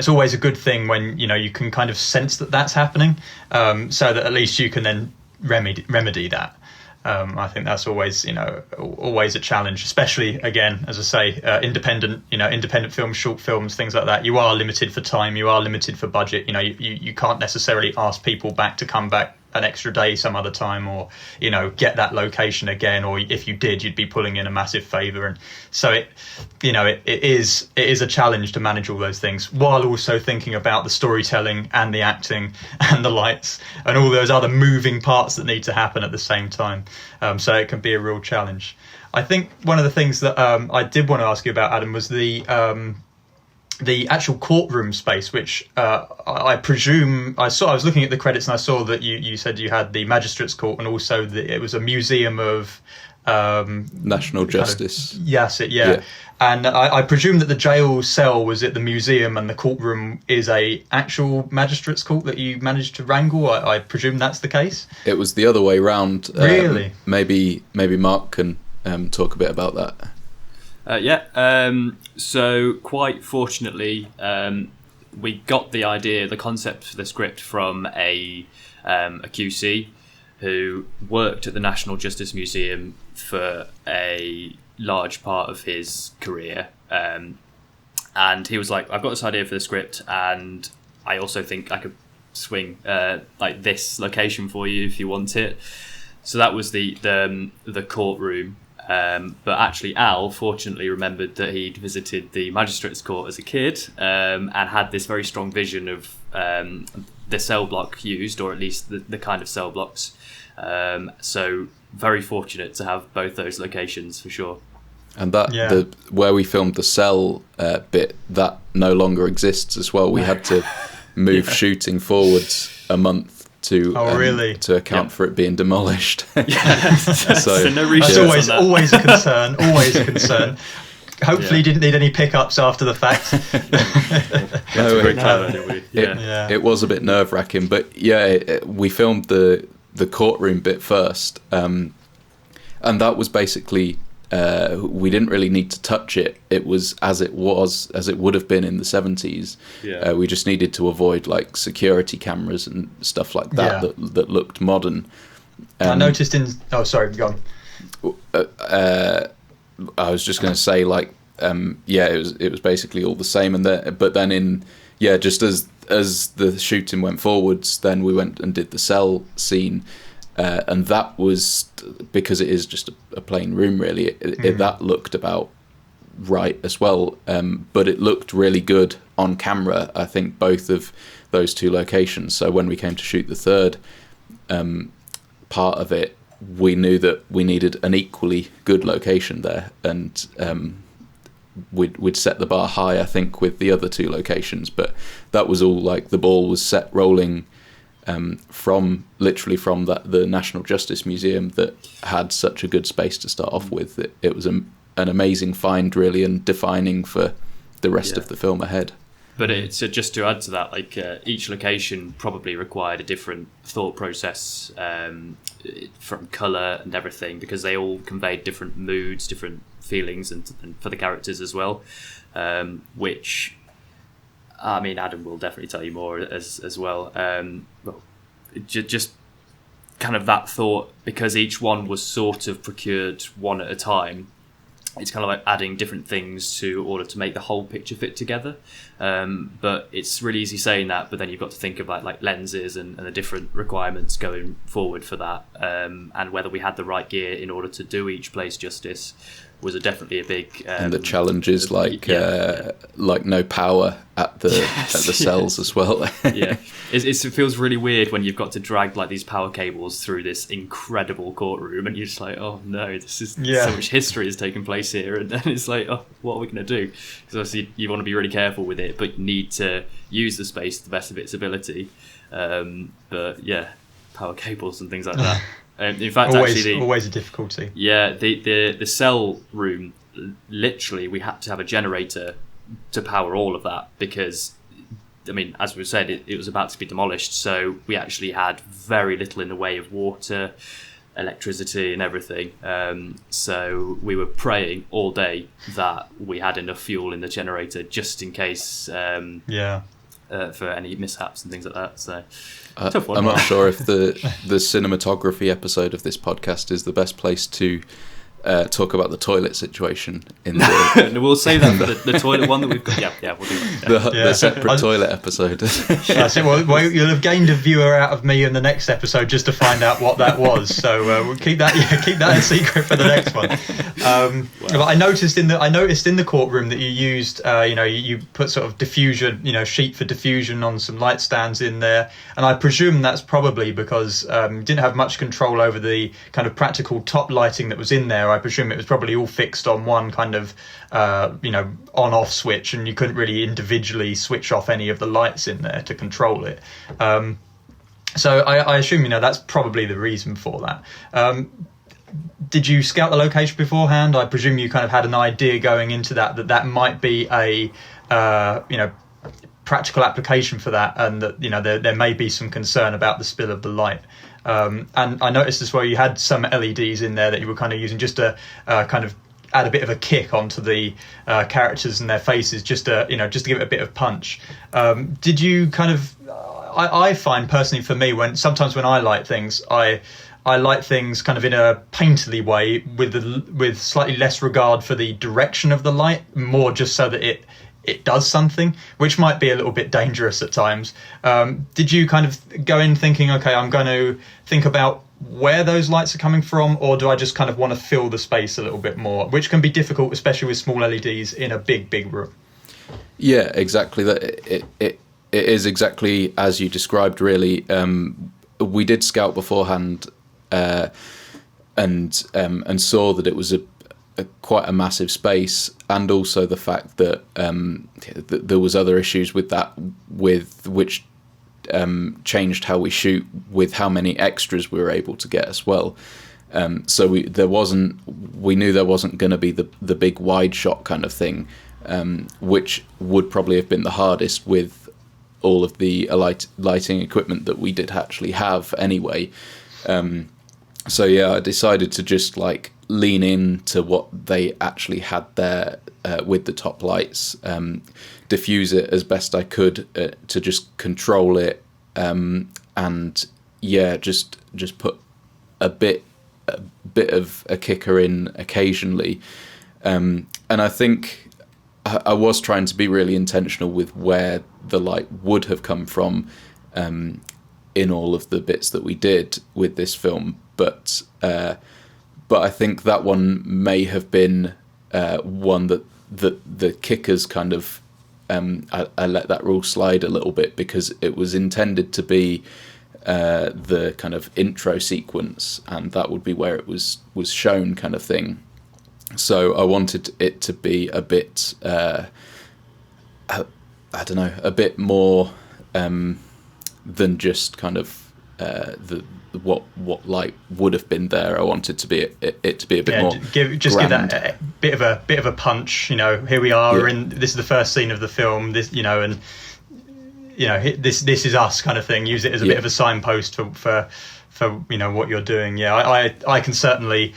always a good thing when you can kind of sense that that's happening, so that at least you can then remedy that. I think that's always a challenge, especially, again, as I say, independent films, short films, things like that. You are limited for time, you are limited for budget. You can't necessarily ask people back to come back an extra day some other time, or get that location again, or if you did, you'd be pulling in a massive favor. And so it is a challenge to manage all those things while also thinking about the storytelling and the acting and the lights and all those other moving parts that need to happen at the same time. So it can be a real challenge. I think one of the things that I did want to ask you about, Adam, was the actual courtroom space, which I presume I was looking at the credits and I saw that you said you had the Magistrates Court, and also it was a museum of National Justice. Yeah. And I presume that the jail cell was at the museum and the courtroom is a actual magistrates court that you managed to wrangle. I presume that's the case. It was the other way round. Really? Maybe Mark can talk a bit about that. So quite fortunately, we got the concept for the script from a QC who worked at the National Justice Museum for a large part of his career. And he was like, I've got this idea for the script, and I also think I could swing like this location for you if you want it. So that was the courtroom. But actually, Al fortunately remembered that he'd visited the Magistrates Court as a kid, and had this very strong vision of the cell block used, or at least the kind of cell blocks. So very fortunate to have both those locations for sure. And where we filmed the cell bit, that no longer exists as well. We had to move shooting forwards a month to account for it being demolished. So no that's always a concern. Always a concern. Hopefully, you didn't need any pickups after the fact. It was a bit nerve-wracking, but we filmed the courtroom bit first, and that was basically. We didn't really need to touch it. It was as it would have been in the 70s. We just needed to avoid like security cameras and stuff like that that looked modern. I noticed sorry, go on. I was just going to say it was basically all the same, but then just as the shooting went forwards, then we went and did the cell scene. And that was because it is just a plain room, really. That looked about right as well, but it looked really good on camera. I think both of those two locations. So when we came to shoot the third part of it, we knew that we needed an equally good location there, and we'd set the bar high, I think, with the other two locations. But that was all like the ball was set rolling. From the National Justice Museum that had such a good space to start off with. It was an amazing find, really, and defining for the rest of the film ahead. But it's just to add to that, each location probably required a different thought process from colour and everything, because they all conveyed different moods, different feelings, and for the characters as well, which... I mean, Adam will definitely tell you more as well. Just kind of that thought, because each one was sort of procured one at a time. It's kind of like adding different things to order to make the whole picture fit together. But it's really easy saying that, but then you've got to think about like lenses and the different requirements going forward for that, and whether we had the right gear in order to do each place justice was definitely a big. And the challenges like no power at the cells as well. Yeah, it feels really weird when you've got to drag like these power cables through this incredible courtroom, and you're just like, oh no, this is so much history has taken place here, and then it's like, oh, what are we going to do? Because obviously you want to be really careful with it, but you need to use the space to the best of its ability. But yeah, power cables and things like that. In fact, always a difficulty. Yeah, the cell room, literally, we had to have a generator to power all of that because, I mean, as we said, it was about to be demolished, so we actually had very little in the way of water, electricity, and everything. So we were praying all day that we had enough fuel in the generator just in case. For any mishaps and things like that. So tough one. I'm not sure if the cinematography episode of this podcast is the best place to talk about the toilet situation in the no, we'll save that for the toilet one that we've got. Yeah, we'll do that. The separate toilet episode. Well, you'll have gained a viewer out of me in the next episode just to find out what that was. So we'll keep that a secret for the next one. But I noticed in the courtroom that you used, you put sort of diffusion, sheet for diffusion on some light stands in there, and I presume that's probably because you didn't have much control over the kind of practical top lighting that was in there. I presume it was probably all fixed on one kind of, on-off switch, and you couldn't really individually switch off any of the lights in there to control it. So I assume, that's probably the reason for that. Did you scout the location beforehand? I presume you kind of had an idea going into that might be a, practical application for that, and that, there may be some concern about the spill of the light. And I noticed as well you had some LEDs in there that you were kind of using just to kind of add a bit of a kick onto the characters and their faces, just to give it a bit of punch. Did you kind of? I find personally for me sometimes when I light things, I light things kind of in a painterly way with slightly less regard for the direction of the light, more just so that it does something, which might be a little bit dangerous at times. Did you kind of go in thinking, okay, I'm going to think about where those lights are coming from, or do I just kind of want to fill the space a little bit more, which can be difficult, especially with small LEDs in a big room? Yeah, exactly. It is exactly as you described, really. We did scout beforehand and saw that it was quite a massive space, and also the fact that there was other issues with that, which changed how we shoot, with how many extras we were able to get as well. So we knew there wasn't going to be the big wide shot kind of thing, which would probably have been the hardest with all of the lighting equipment that we did actually have anyway. So yeah, I decided to just lean into what they actually had there with the top lights, diffuse it as best I could to just control it, and yeah, just put a bit of a kicker in occasionally, and I think I was trying to be really intentional with where the light would have come from in all of the bits that we did with this film, but I think that one may have been one that the kickers kind of I let that rule slide a little bit, because it was intended to be the kind of intro sequence, and that would be where it was shown, kind of thing. So I wanted it to be a bit I don't know, a bit more than just kind of what light would have been there. I wanted to be it to be a bit more give that a bit of a punch. Here we are. We're in. This is the first scene of the film. This, and this is us, kind of thing. Use it as a bit of a signpost for what you're doing. Yeah, I can certainly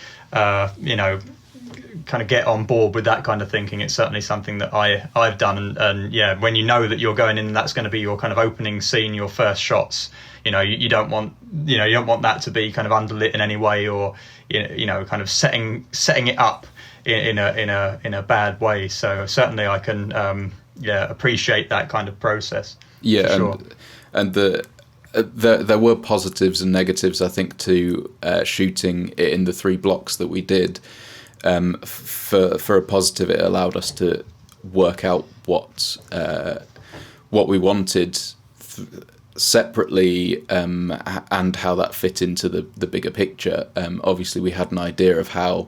kind of get on board with that kind of thinking. It's certainly something that I've done, and yeah, when you know that you're going in and that's going to be your kind of opening scene, your first shots, you don't want that to be kind of underlit in any way, or kind of setting it up in a bad way. So certainly I can appreciate that kind of process. Yeah, sure. and there were positives and negatives, I think, to shooting it in the 3 blocks that we did. for a positive, it allowed us to work out what we wanted separately, and how that fit into the bigger picture. Obviously, we had an idea of how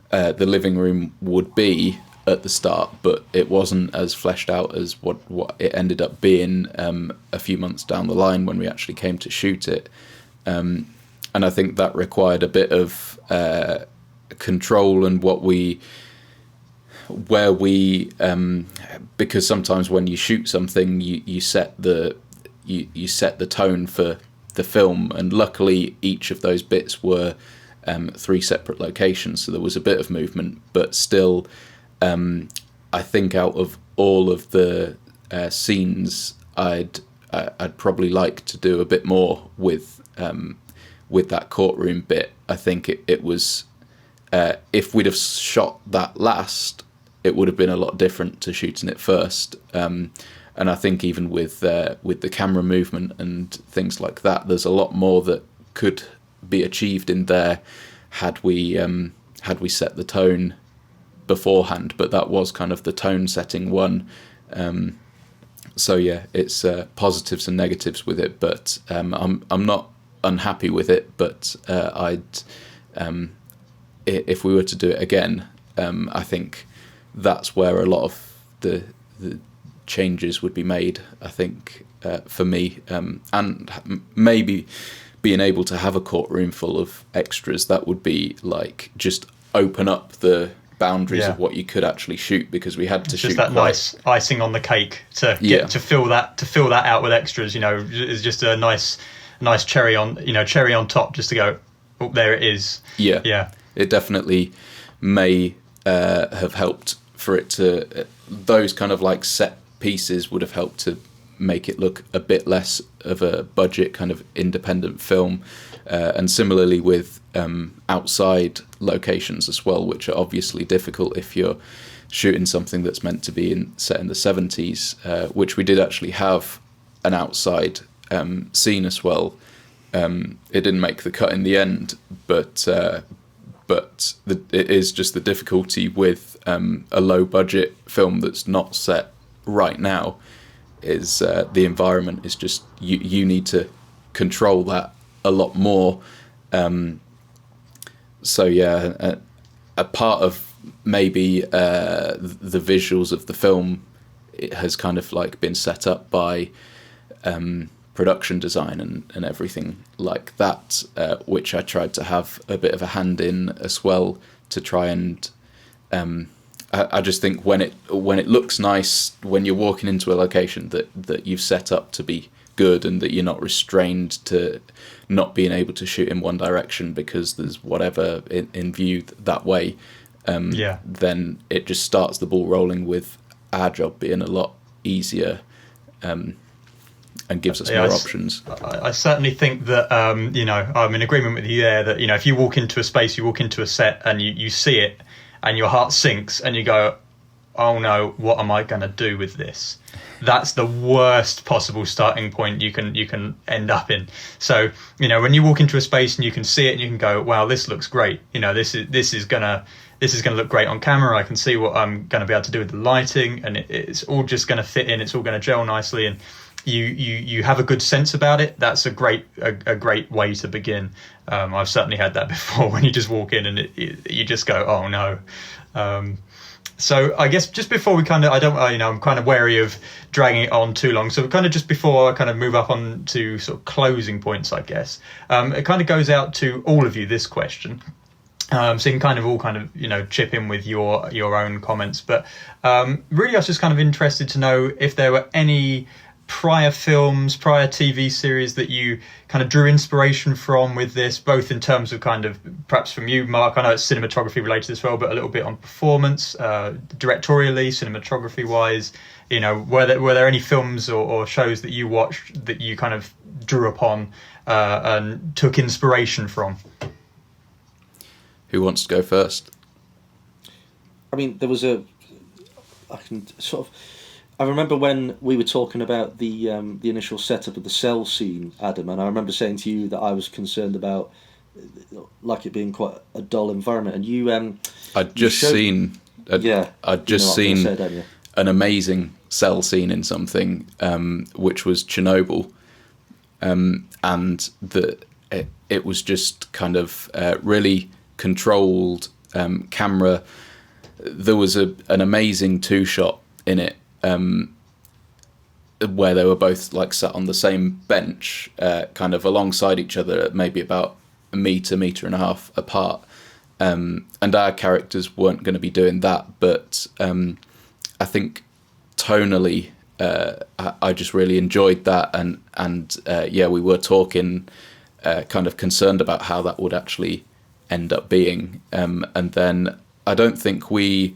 the living room would be at the start, but it wasn't as fleshed out as what it ended up being a few months down the line when we actually came to shoot it. And I think that required a bit of control and because sometimes when you shoot something, you set the tone for the film, and luckily each of those bits were 3 separate locations, so there was a bit of movement, but still, I think out of all of the scenes, I'd probably like to do a bit more with that courtroom bit. I think it was, if we'd have shot that last, it would have been a lot different to shooting it first. And I think even with the camera movement and things like that, there's a lot more that could be achieved in there had we set the tone beforehand. But that was kind of the tone setting one. So yeah, it's positives and negatives with it, but I'm not unhappy with it. But if we were to do it again, I think that's where a lot of the changes would be made, I think, for me, and maybe being able to have a courtroom full of extras, that would be like just open up the boundaries of what you could actually shoot, because we had to shoot that nice icing on the cake to get to fill that out with extras. Is just a nice cherry on top, just to go, oh, there it is. Yeah, it definitely may have helped for it to, those kind of like set pieces would have helped to make it look a bit less of a budget kind of independent film, and similarly with outside locations as well, which are obviously difficult if you're shooting something that's meant to be set in the 70s, which we did actually have an outside scene as well. It didn't make the cut in the end, but it is just the difficulty with a low budget film that's not set right now, is the environment is just, you need to control that a lot more. So yeah, a part of maybe the visuals of the film, it has kind of like been set up by production design and everything like that, which I tried to have a bit of a hand in as well, to try and I just think when it looks nice, when you're walking into a location that you've set up to be good, and that you're not restrained to not being able to shoot in one direction because there's whatever in view that way, then it just starts the ball rolling with our job being a lot easier, and gives us more options. I certainly think that I'm in agreement with you there, that if you walk into a space, you walk into a set and you see it, and your heart sinks and you go, oh no, what am I going to do with this? That's the worst possible starting point you can end up in. So, when you walk into a space and you can see it and you can go, wow, this looks great. This is gonna look great on camera. I can see what I'm going to be able to do with the lighting, and it's all just going to fit in. It's all going to gel nicely, and you have a good sense about it. That's a great way to begin. I've certainly had that before, when you just walk in and you just go, oh no. So I guess just before we I'm kind of wary of dragging it on too long. So kind of just before I kind of move up on to sort of closing points, I guess, it kind of goes out to all of you, this question. So you can kind of chip in with your own comments. But really, I was just kind of interested to know if there were any prior films, prior TV series that you kind of drew inspiration from with this, both in terms of kind of, perhaps from you, Mark, I know it's cinematography related as well, but a little bit on performance, directorially, cinematography wise, were there any films or shows that you watched that you kind of drew upon and took inspiration from? Who wants to go first? I mean, I remember when we were talking about the initial setup of the cell scene, Adam, and I remember saying to you that I was concerned about like it being quite a dull environment. And you, I'd just seen an amazing cell scene in something, which was Chernobyl, and it was just kind of really controlled camera. There was an amazing 2-shot in it, where they were both like sat on the same bench, kind of alongside each other, maybe about a meter and a half apart. And our characters weren't going to be doing that, but I think tonally, I just really enjoyed that, and we were talking, kind of concerned about how that would actually end up being, and then I don't think I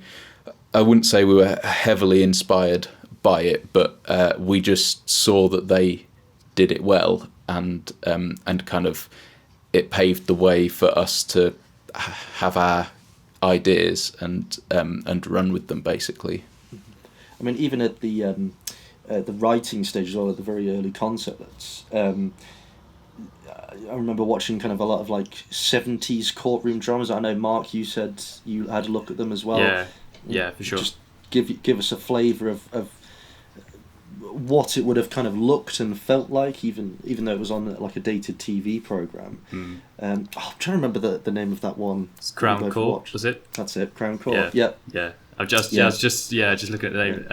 wouldn't say we were heavily inspired by it, but we just saw that they did it well, and kind of it paved the way for us to have our ideas and run with them, basically. I mean, even at the writing stage as well, at the very early concepts, I remember watching kind of a lot of like 70s courtroom dramas. I know, Mark, you said you had a look at them as well. Yeah, for sure. Just give us a flavour of what it would have kind of looked and felt like, even though it was on like a dated TV programme. I'm trying to remember the name of that one. It's Crown Court, was it? That's it, Crown Court. Yeah. I was just looking at the name.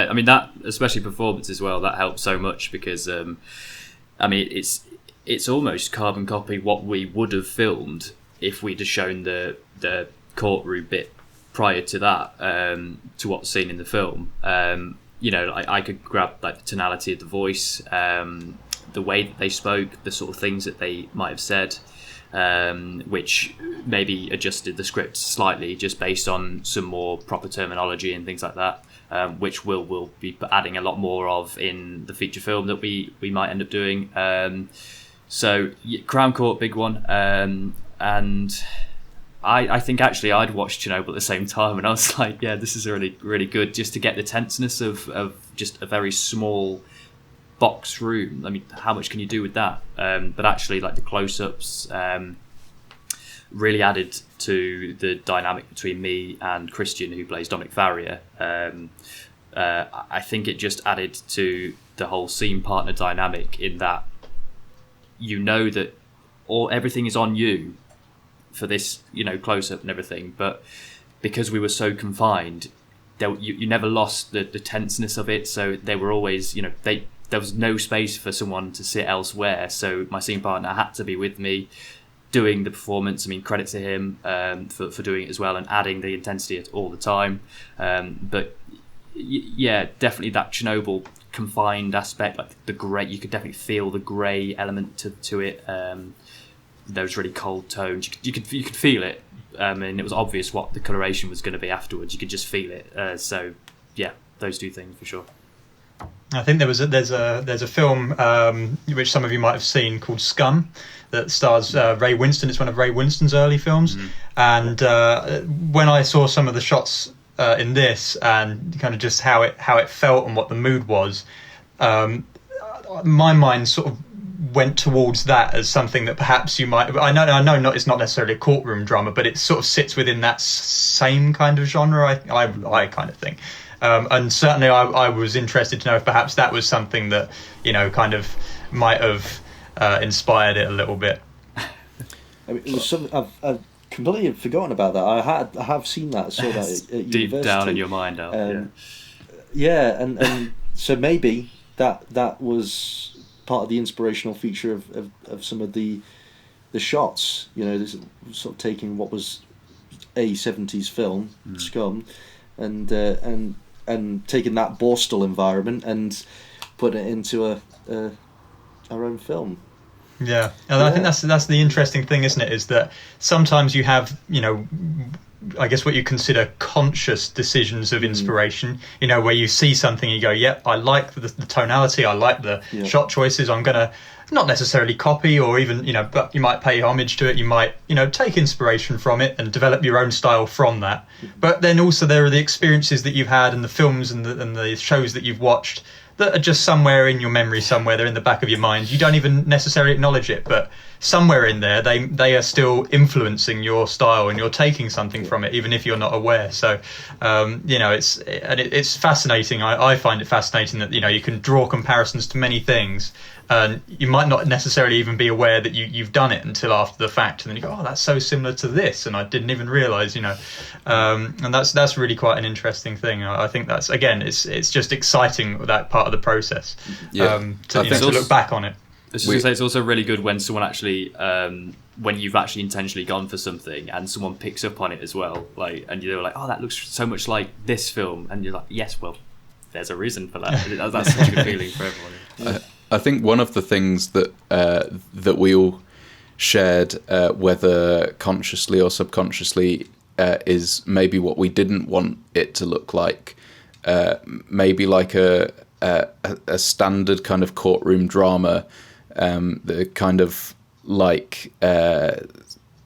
I mean, that, especially performance as well, that helped so much because I mean, it's almost carbon copy what we would have filmed if we'd have shown the courtroom bit prior to that, to what's seen in the film. I could grab like the tonality of the voice, the way that they spoke, the sort of things that they might have said, which maybe adjusted the script slightly just based on some more proper terminology and things like that, which we'll be adding a lot more of in the feature film that we might end up doing. So Crown Court, big one, and I think actually I'd watched Chernobyl at the same time, and I was like, yeah, this is really, really good, just to get the tenseness of just a very small box room. I mean, how much can you do with that? But actually, like the close-ups really added to the dynamic between me and Christian, who plays Dominic Farrier. I think it just added to the whole scene partner dynamic, in that you know that everything is on you for this, close-up and everything, but because we were so confined, you never lost the tenseness of it. So they were always, there was no space for someone to sit elsewhere. So my scene partner had to be with me doing the performance. I mean, credit to him for doing it as well and adding the intensity all the time. But yeah, definitely that Chernobyl confined aspect, like the grey, you could definitely feel the grey element to it. Those really cold tones, you could feel it, and it was obvious what the coloration was going to be afterwards. You could just feel it. So yeah, those two things for sure. I think there's a film which some of you might have seen called Scum, that stars Ray Winston. It's one of Ray Winston's early films, and when I saw some of the shots in this, and kind of just how it felt and what the mood was, my mind sort of went towards that as something that perhaps you might. I know, it's not necessarily a courtroom drama, but it sort of sits within that same kind of genre. I kind of think, and certainly I was interested to know if perhaps that was something that kind of might have inspired it a little bit. I mean, it was something I've completely forgotten about that. I have seen that, saw that at deep university. down in your mind, Al. And so maybe that was part of the inspirational feature of some of the shots. This sort of taking what was a 70s film, Scum, and taking that Borstal environment and putting it into our own film. Yeah, and I think that's the interesting thing, isn't it? Is that sometimes you have, I guess what you consider conscious decisions of inspiration, where you see something, you go, yep, I like the tonality, I like the shot choices, I'm going to not necessarily copy or even, but you might pay homage to it, you might, take inspiration from it and develop your own style from that. But then also there are the experiences that you've had and the films and the shows that you've watched that are just somewhere in your memory somewhere, they're in the back of your mind. You don't even necessarily acknowledge it, but somewhere in there they are still influencing your style, and you're taking something from it even if you're not aware. So it's fascinating. I find it fascinating that you can draw comparisons to many things, and you might not necessarily even be aware that you've done it until after the fact, and then you go, oh, that's so similar to this, and I didn't even realize, and that's really quite an interesting thing. I think that's, again, it's just exciting, that part of the process, to look back on it. I was just going to say, it's also really good when someone actually, when you've actually intentionally gone for something and someone picks up on it as well, and you're like, oh, that looks so much like this film, and you're like, yes, well, there's a reason for that. That's such a good feeling for everyone. I think one of the things that we all shared, whether consciously or subconsciously, is maybe what we didn't want it to look like. Maybe like a standard kind of courtroom drama, the kind of like I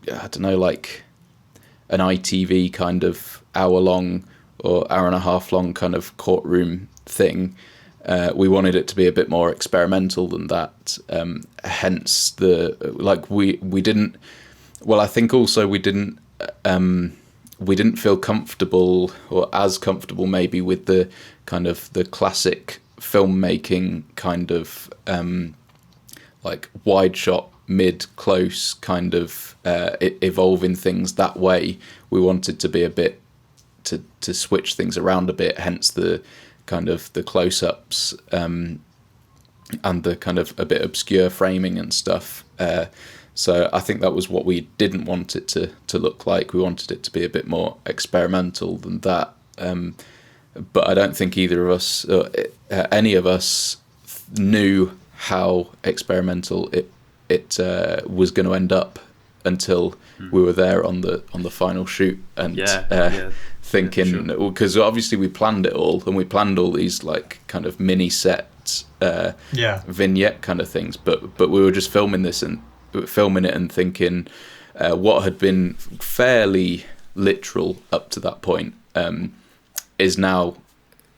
don't know, like an ITV kind of hour-long or hour-and-a-half-long kind of courtroom thing. We wanted it to be a bit more experimental than that. Hence we didn't. Well, I think also we didn't feel comfortable, or as comfortable maybe, with the kind of the classic filmmaking kind of like wide shot, mid close kind of evolving things that way. We wanted to be a bit to switch things around a bit. Hence the kind of the close-ups and the kind of a bit obscure framing and stuff. So I think that was what we didn't want it to look like. We wanted it to be a bit more experimental than that. But I don't think either of us, any of us, knew how experimental it was going to end up until we were there on the final shoot, and thinking, because obviously we planned it all, and we planned all these like kind of mini sets, vignette kind of things, but we were just filming it and thinking what had been fairly literal up to that point is now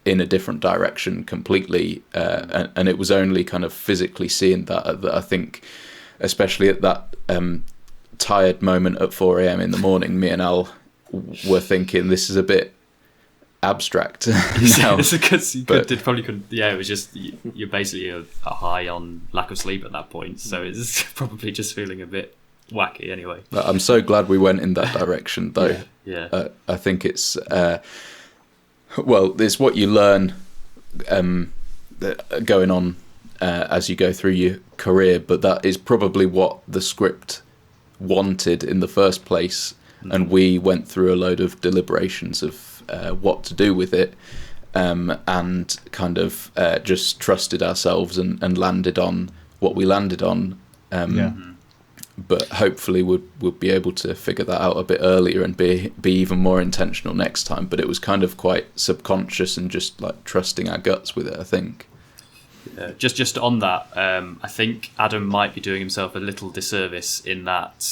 in a different direction completely, and it was only kind of physically seeing that I think, especially at that tired moment at 4 a.m. in the morning, me and Al were thinking, this is a bit abstract now. It was just, you're basically a high on lack of sleep at that point, so it's probably just feeling a bit wacky anyway. I'm so glad we went in that direction though. I think it's it's what you learn going on as you go through your career, but that is probably what the script wanted in the first place, and we went through a load of deliberations of what to do with it, and kind of just trusted ourselves and landed on what we landed on. But hopefully we'll be able to figure that out a bit earlier and be even more intentional next time. But it was kind of quite subconscious and just like trusting our guts with it, I think. Just on that, I think Adam might be doing himself a little disservice in that.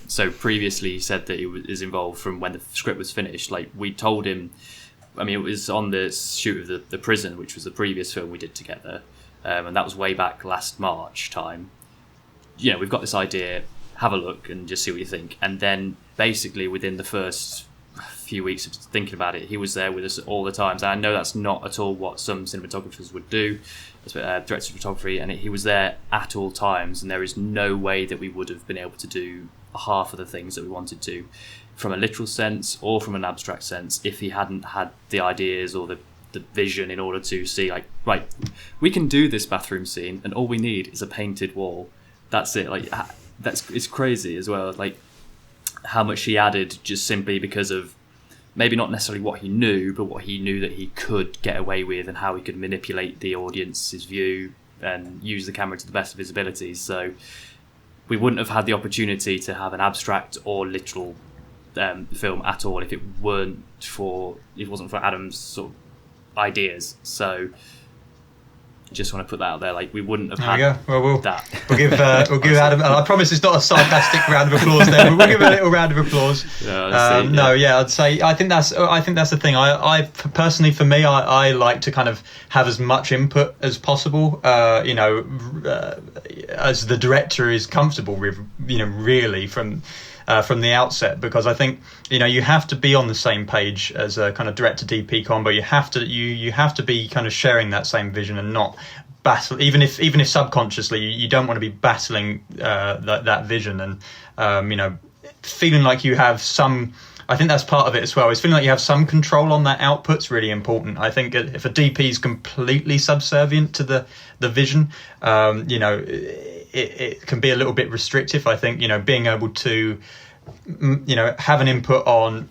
So previously he said that he was involved from when the script was finished. Like, we told him, I mean, it was on the shoot of the Prison, which was the previous film we did together, and that was way back last March time. We've got this idea, have a look and just see what you think. And then basically within the first few weeks of thinking about it, he was there with us all the time. And I know that's not at all what some cinematographers would do, directors of photography, and he was there at all times, and there is no way that we would have been able to do half of the things that we wanted to from a literal sense or from an abstract sense if he hadn't had the ideas or the vision in order to see, like, right, we can do this bathroom scene and all we need is a painted wall. That's it. Like, it's crazy as well, like how much he added just simply because of maybe not necessarily what he knew, but what he knew that he could get away with and how he could manipulate the audience's view and use the camera to the best of his abilities. So we wouldn't have had the opportunity to have an abstract or literal film at all if it wasn't for Adam's sort of ideas. So Just want to put that out there. Like, we wouldn't have There we had go. Well, that. we'll give Adam. I promise it's not a sarcastic round of applause there, but we'll give a little round of applause. I'd say I think that's the thing. I personally, for me, I like to kind of have as much input as possible. As the director is comfortable with, really from the outset, because I think you have to be on the same page as a kind of director DP combo. You have to be kind of sharing that same vision and not battle, even if subconsciously you don't want to be battling that vision, and feeling like you have some. I think that's part of it as well. Is feeling like you have some control on that output's really important. I think if a DP is completely subservient to the vision, it can be a little bit restrictive. I think being able to have an input on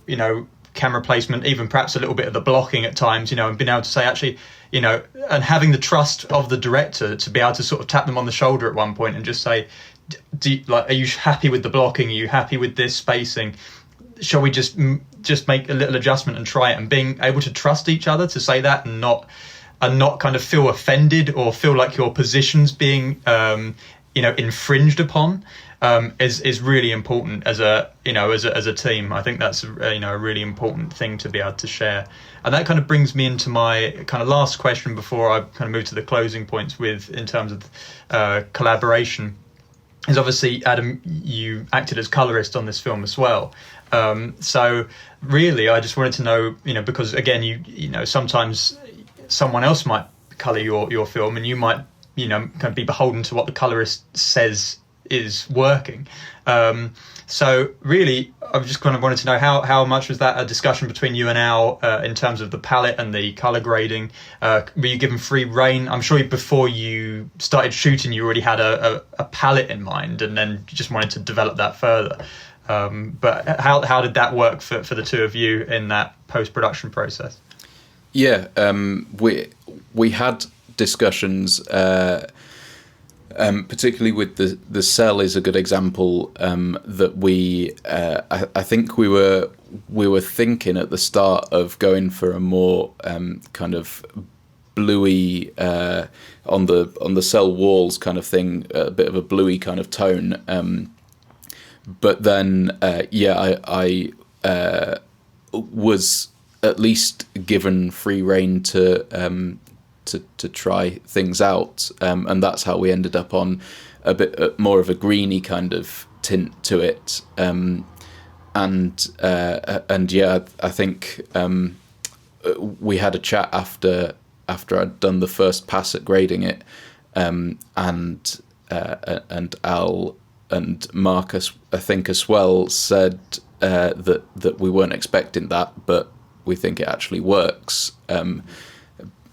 camera placement, even perhaps a little bit of the blocking at times, and being able to say actually, and having the trust of the director to be able to sort of tap them on the shoulder at one point and just say, are you happy with the blocking? Are you happy with this spacing? Shall we just make a little adjustment and try it? And being able to trust each other to say that, and not kind of feel offended or feel like your position's being infringed upon, is really important as a team. I think that's a really important thing to be able to share. And that kind of brings me into my kind of last question before I kind of move to the closing points in terms of collaboration. Is obviously, Adam, you acted as colorist on this film as well. So really, I just wanted to know, because again, sometimes someone else might color your film, and you might, kind of be beholden to what the colorist says is working. So really, I just kind of wanted to know how much was that a discussion between you and Al in terms of the palette and the color grading? Were you given free rein? I'm sure before you started shooting, you already had a palette in mind, and then just wanted to develop that further. But how did that work for the two of you in that post-production process? Yeah, we had discussions. Particularly with the cell is a good example, that we I think we were thinking at the start of going for a more kind of bluey on the cell walls kind of thing, a bit of a bluey kind of tone, but then I was at least given free rein to try things out, and that's how we ended up on a bit more of a greeny kind of tint to it, and yeah, I think we had a chat after I'd done the first pass at grading it, and Al and Marcus, I think as well, said that we weren't expecting that, but we think it actually works.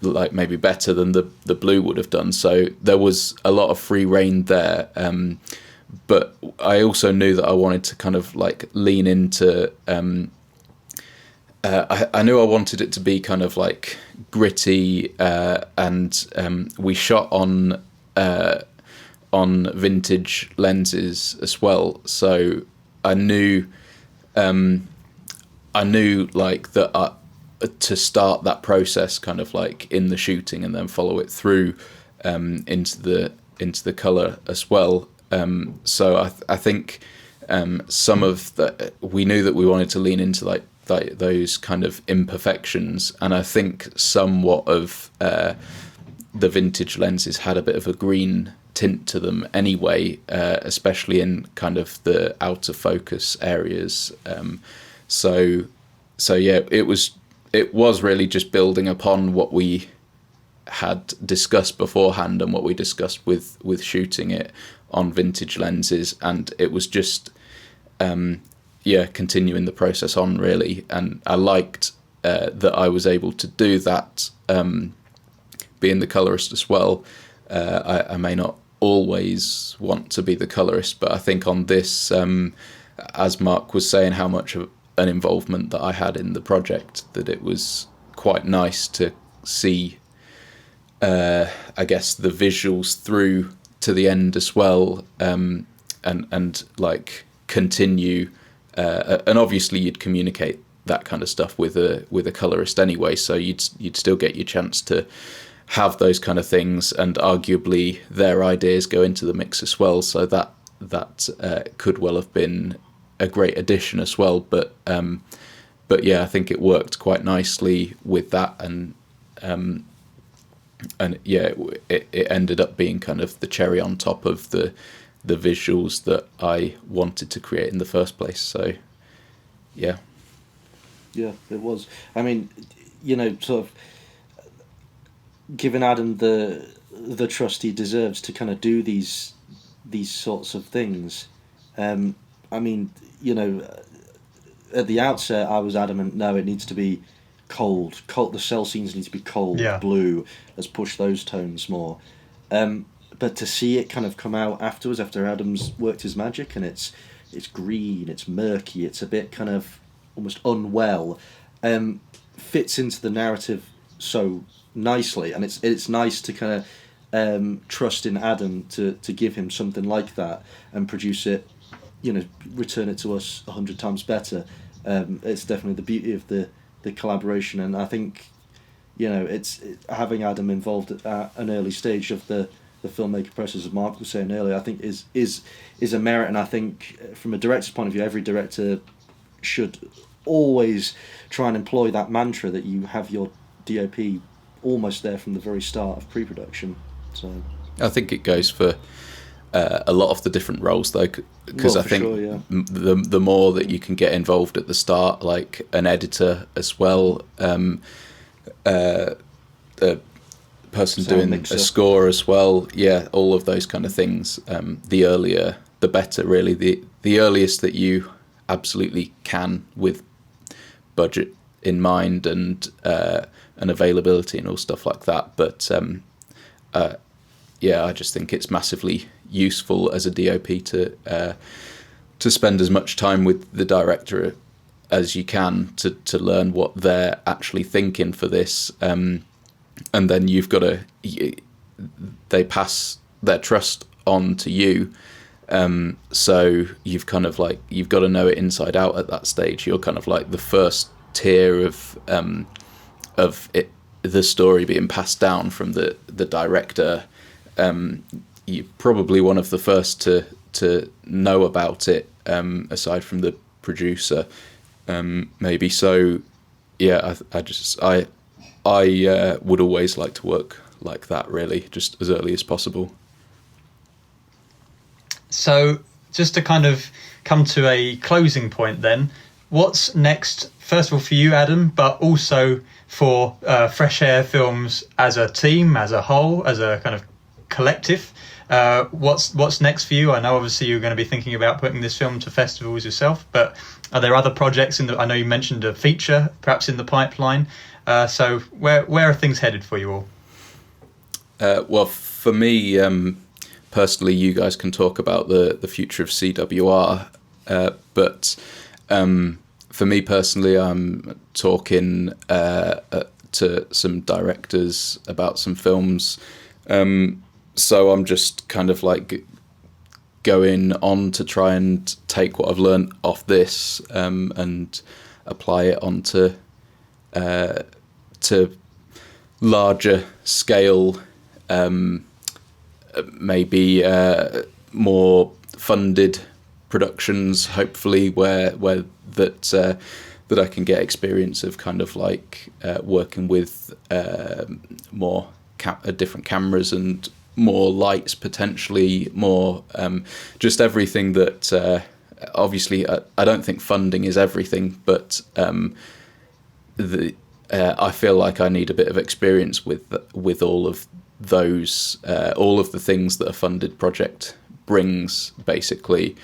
Like maybe better than the blue would have done. So there was a lot of free rein there, but I also knew that I wanted to kind of like lean into I knew I wanted it to be kind of like gritty, and we shot on vintage lenses as well, so I knew like that to start that process kind of like in the shooting and then follow it through into the color as well. So I think some of that, we knew that we wanted to lean into like those kind of imperfections, and I think somewhat of the vintage lenses had a bit of a green tint to them anyway, especially in kind of the out of focus areas. So yeah, it was really just building upon what we had discussed beforehand and what we discussed with shooting it on vintage lenses, and it was just continuing the process on really. And I liked that I was able to do that, being the colorist as well. I may not always want to be the colorist, but I think on this, as Mark was saying, how much of an involvement that I had in the project, that it was quite nice to see I guess the visuals through to the end as well, and like continue, and obviously you'd communicate that kind of stuff with a colorist anyway, so you'd still get your chance to have those kind of things, and arguably their ideas go into the mix as well. So that could well have been a great addition as well. But yeah, I think it worked quite nicely with that, and yeah, it ended up being kind of the cherry on top of the visuals that I wanted to create in the first place. So yeah. Yeah, it was. I mean, you know, sort of giving Adam the trust he deserves to kind of do these sorts of things. I mean, you know, at the outset, I was adamant. No, it needs to be cold. The cell scenes need to be cold, blue. Let's push those tones more. But to see it kind of come out afterwards, after Adam's worked his magic, and it's green, it's murky, it's a bit kind of almost unwell, fits into the narrative so nicely, and it's nice to kind of trust in Adam to give him something like that and produce it, you know, return it to us 100 times better. It's definitely the beauty of the collaboration, and I think, you know, it's having Adam involved at an early stage of the filmmaker process, as Mark was saying earlier, I think is a merit. And I think from a director's point of view, every director should always try and employ that mantra that you have your DOP almost there from the very start of pre-production. So I think it goes for a lot of the different roles, though, because I think the more that you can get involved at the start, like an editor as well, a person Sound doing mixer. a score as well, yeah, all of those kind of things, the earlier the better, really. The earliest that you absolutely can, with budget in mind and availability and all stuff like that. But yeah, I just think it's massively useful as a DOP to spend as much time with the director as you can to learn what they're actually thinking for this, and then you've got to they pass their trust on to you. So you've kind of like, you've got to know it inside out at that stage. You're kind of like the first tier of it, the story being passed down from the director. You're probably one of the first to know about it, aside from the producer, maybe. So yeah, I would always like to work like that, really, just as early as possible. So just to kind of come to a closing point then, what's next, first of all for you, Adam, but also for Fresh Air Films as a team, as a whole, as a kind of collective? What's next for you? I know obviously you're going to be thinking about putting this film to festivals yourself, but are there other projects I know you mentioned a feature perhaps in the pipeline. So where are things headed for you all? Well, for me, personally, you guys can talk about the future of CWR, but for me personally, I'm talking to some directors about some films. So I'm just kind of like going on to try and take what I've learned off this, and apply it onto to larger scale, maybe more funded productions, hopefully, where that I can get experience of kind of like working with more different cameras and more lights, potentially more just everything that obviously I don't think funding is everything, but I feel like I need a bit of experience with all of those, all of the things that a funded project brings, basically.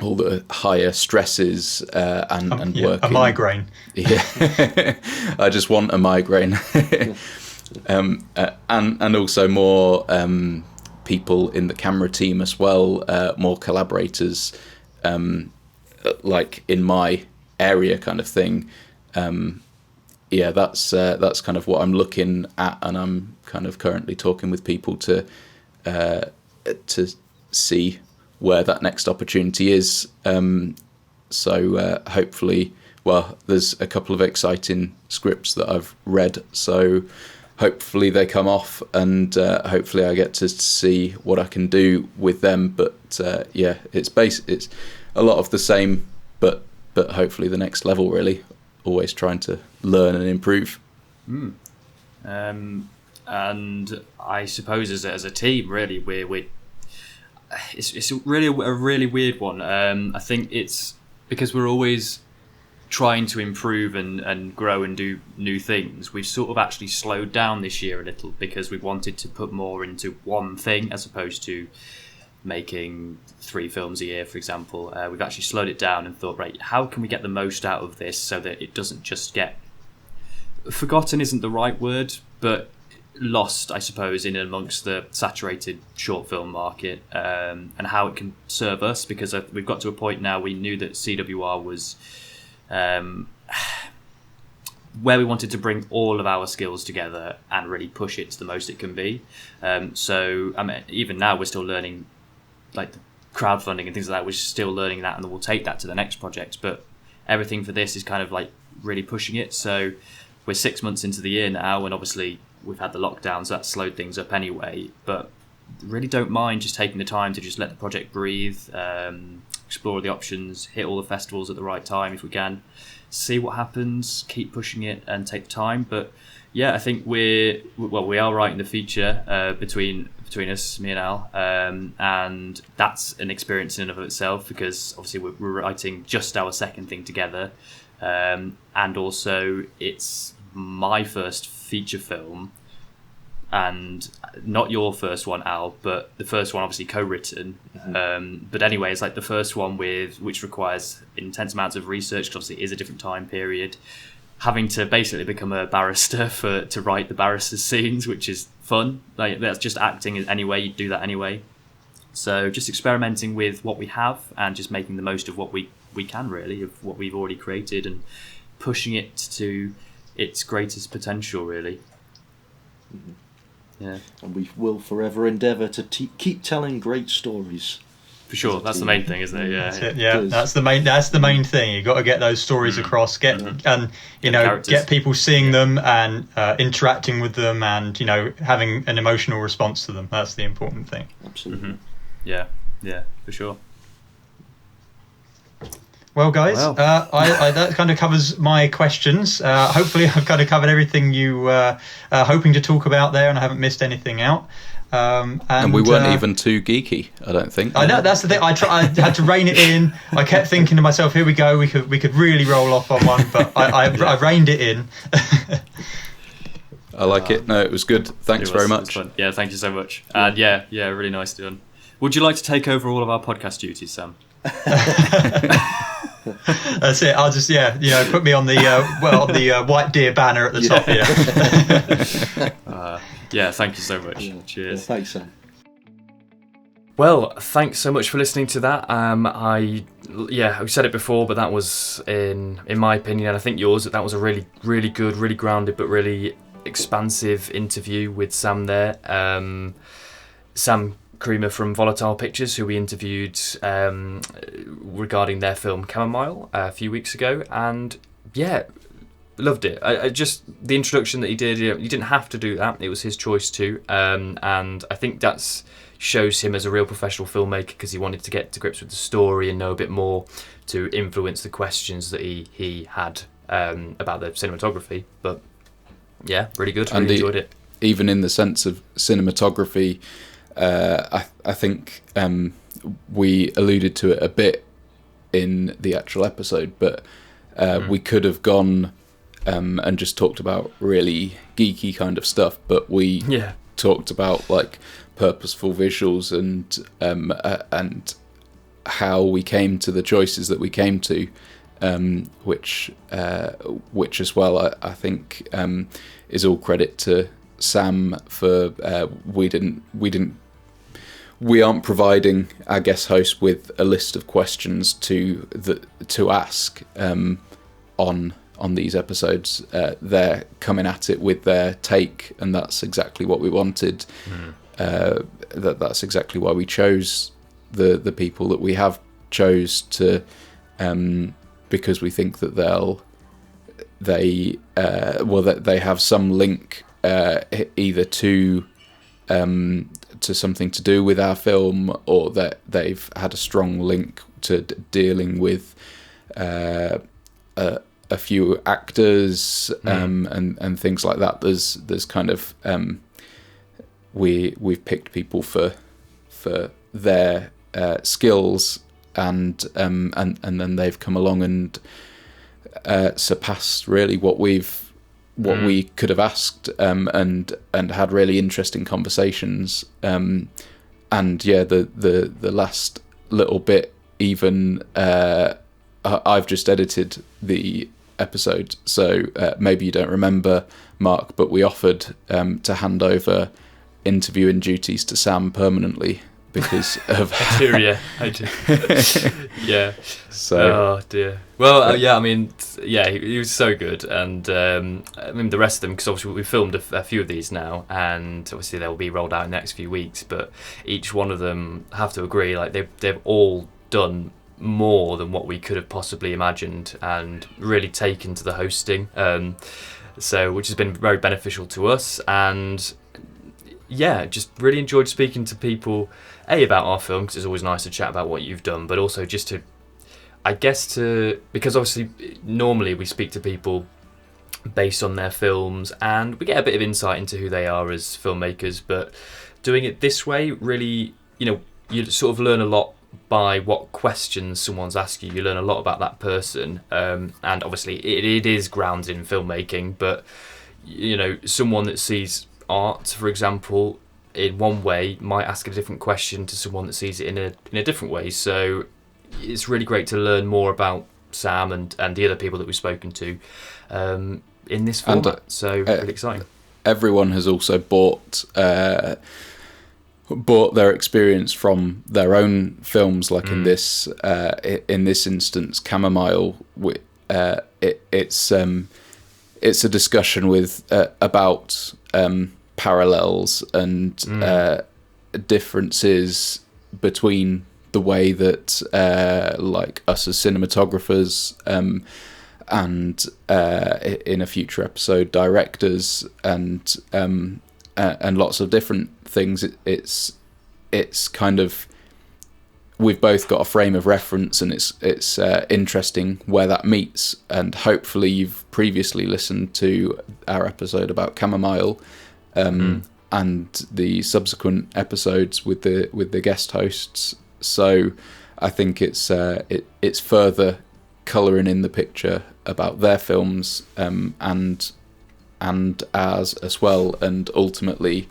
All the higher stresses and working. A migraine. Yeah, I just want a migraine. And also more people in the camera team as well, more collaborators, like in my area kind of thing. Yeah, that's kind of what I'm looking at, and I'm kind of currently talking with people to see where that next opportunity is. So hopefully, well, there's a couple of exciting scripts that I've read, so hopefully they come off, and hopefully I get to see what I can do with them. But it's a lot of the same, but hopefully the next level, really. Always trying to learn and improve. And I suppose as a team, really, it's really a really weird one. I think it's because we're always trying to improve and grow and do new things. We've sort of actually slowed down this year a little because we wanted to put more into one thing as opposed to making 3 films a year, for example. We've actually slowed it down and thought, right, how can we get the most out of this so that it doesn't just get forgotten, isn't the right word, but lost, I suppose, in amongst the saturated short film market, and how it can serve us, because we've got to a point now we knew that CWR was where we wanted to bring all of our skills together and really push it to the most it can be. So I mean, even now we're still learning, like the crowdfunding and things like that. We're still learning that, and we'll take that to the next project. But everything for this is kind of like really pushing it. So we're 6 months into the year now, and obviously we've had the lockdowns, so that slowed things up anyway. But really don't mind just taking the time to just let the project breathe, explore the options, hit all the festivals at the right time if we can, see what happens, keep pushing it and take the time. But yeah, I think we are writing the feature between us, me and Al, and that's an experience in and of itself, because obviously we're writing just our second thing together, and also it's my first feature film, and not your first one, Al, but the first one obviously co-written. But anyway, it's like the first one which requires intense amounts of research, because obviously it is a different time period. Having to basically become a barrister to write the barrister's scenes, which is fun. Like, that's just acting anyway, you do that anyway. So just experimenting with what we have and just making the most of what we can, really, of what we've already created, and pushing it to its greatest potential, really. Yeah. And we will forever endeavour to keep telling great stories. For sure, that's the main thing, isn't it? Yeah, that's the main thing. You've got to get those stories across, and get people seeing them and interacting with them, and having an emotional response to them. That's the important thing. Absolutely. Yeah, for sure. Well, guys, that kind of covers my questions. Hopefully, I've kind of covered everything you were hoping to talk about there, and I haven't missed anything out. And we weren't even too geeky, I don't think. I know, that's the thing. I had to rein it in. I kept thinking to myself, "Here we go. We could really roll off on one," but I reined it in. I like it. No, it was good. Thanks very much. Yeah, thank you so much. And yeah, really nice done. Would you like to take over all of our podcast duties, Sam? That's it. I'll just put me on the white deer banner at the top here. Yeah, thank you so much. Cheers. Yeah, thanks, Sam. Well, thanks so much for listening to that. I've said it before, but that was, in my opinion, and I think yours, that was a really, really good, really grounded, but really expansive interview with Sam there. Sam Creamer from Volatile Pictures, who we interviewed regarding their film Camomile a few weeks ago, and yeah, loved it. I just, the introduction that he did, he didn't have to do that, it was his choice to, and I think that's shows him as a real professional filmmaker, because he wanted to get to grips with the story and know a bit more to influence the questions that he had about the cinematography. But yeah, really good, really enjoyed it. Even in the sense of cinematography, I think we alluded to it a bit in the actual episode, but we could have gone and just talked about really geeky kind of stuff, but we talked about like purposeful visuals and how we came to the choices that we came to, which as well I think is all credit to Sam for we aren't providing our guest host with a list of questions to ask on these episodes. They're coming at it with their take, and that's exactly what we wanted. That's exactly why we chose the people that we have chose to, because we think that they have some link either to something to do with our film, or that they've had a strong link to dealing with a few actors and things like that. There's kind of we've picked people for their skills, and then they've come along and surpassed really what we could have asked, and had really interesting conversations, and the last little bit, even I've just edited the episode, so maybe you don't remember, Mark, but we offered to hand over interviewing duties to Sam permanently because of I do. Yeah. So oh dear. Well, yeah. I mean, yeah, he was so good, and I mean the rest of them, because obviously we filmed a few of these now, and obviously they'll be rolled out in the next few weeks. But each one of them, have to agree, like they've all done more than what we could have possibly imagined, and really taken to the hosting. So which has been very beneficial to us, and yeah, just really enjoyed speaking to people about our film, because it's always nice to chat about what you've done, but also just to, I guess, because obviously normally we speak to people based on their films and we get a bit of insight into who they are as filmmakers, but doing it this way, really, you sort of learn a lot by what questions someone's asked you. You learn a lot about that person, and obviously it is grounded in filmmaking, but someone that sees art, for example, in one way might ask a different question to someone that sees it in a different way. So it's really great to learn more about Sam and the other people that we've spoken to in this format. So really exciting. Everyone has also bought their experience from their own films, like in this instance, Camomile. It's a discussion with about parallels and differences between the way that like us as cinematographers and in a future episode directors and lots of different things. It's kind of, we've both got a frame of reference, and it's interesting where that meets. And hopefully you've previously listened to our episode about Camomile, and the subsequent episodes with the guest hosts. So I think it's further colouring in the picture about their films, and ours as well. And ultimately,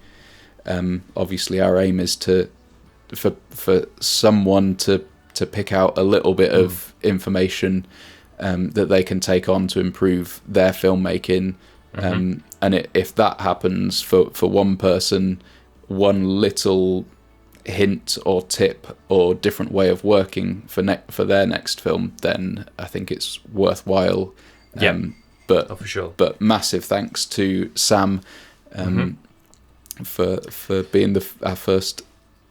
obviously our aim is for someone to pick out a little bit of information that they can take on to improve their filmmaking. And if that happens for one person, one little hint or tip or different way of working for their next film, then I think it's worthwhile. For sure. But massive thanks to Sam for being our first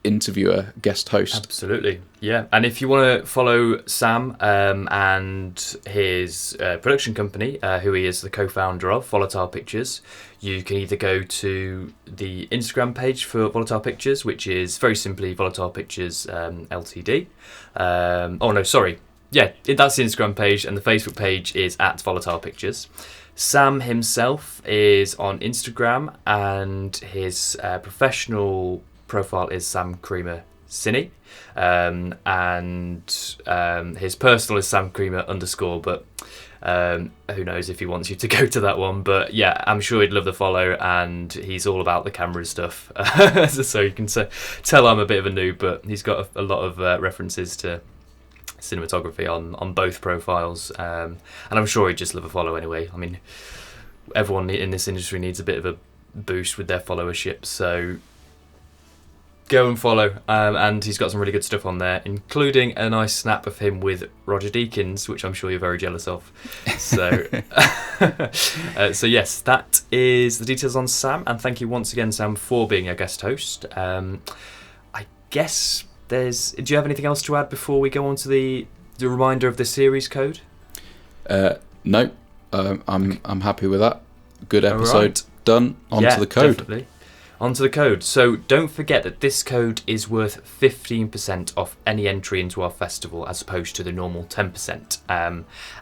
interviewer, guest host. Absolutely, yeah. And if you want to follow Sam and his production company, who he is the co-founder of, Volatile Pictures, you can either go to the Instagram page for Volatile Pictures, which is very simply Volatile Pictures Ltd. That's the Instagram page, and the Facebook page is at Volatile Pictures. Sam himself is on Instagram, and his professional profile is Sam Creamer Cine, and his personal is Sam Creamer _, but who knows if he wants you to go to that one. But yeah, I'm sure he'd love the follow, and he's all about the camera stuff. So you can tell I'm a bit of a noob, but he's got a lot of references to cinematography on both profiles, and I'm sure he'd just love a follow anyway. I mean, everyone in this industry needs a bit of a boost with their followership, so go and follow, and he's got some really good stuff on there, including a nice snap of him with Roger Deakins, which I'm sure you're very jealous of. So, so yes, that is the details on Sam, and thank you once again, Sam, for being our guest host. I guess do you have anything else to add before we go on to the reminder of the series code? No, I'm happy with that. Good episode. done. On to the code. Definitely. Onto the code. So don't forget that this code is worth 15% off any entry into our festival as opposed to the normal 10%.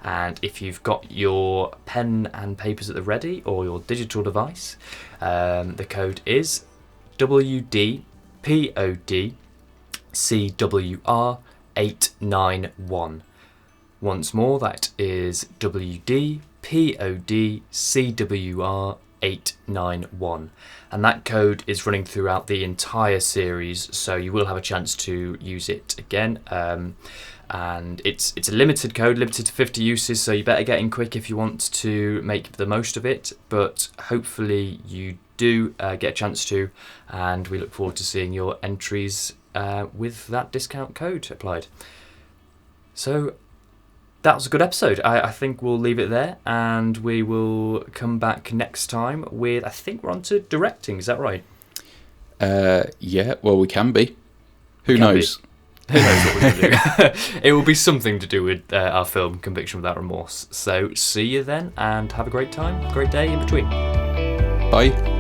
And if you've got your pen and papers at the ready or your digital device, the code is WDPODCWR891. Once more, that is WDPODCWR891. And that code is running throughout the entire series, so you will have a chance to use it again. And it's a limited code, limited to 50 uses, so you better get in quick if you want to make the most of it. But hopefully you do get a chance to, and we look forward to seeing your entries with that discount code applied. So that was a good episode. I think we'll leave it there, and we will come back next time with, I think we're on to directing, is that right? Yeah, well, we can be. Who knows? Who knows what we're going to do? It will be something to do with our film, Conviction Without Remorse. So see you then, and have a great time, great day in between. Bye.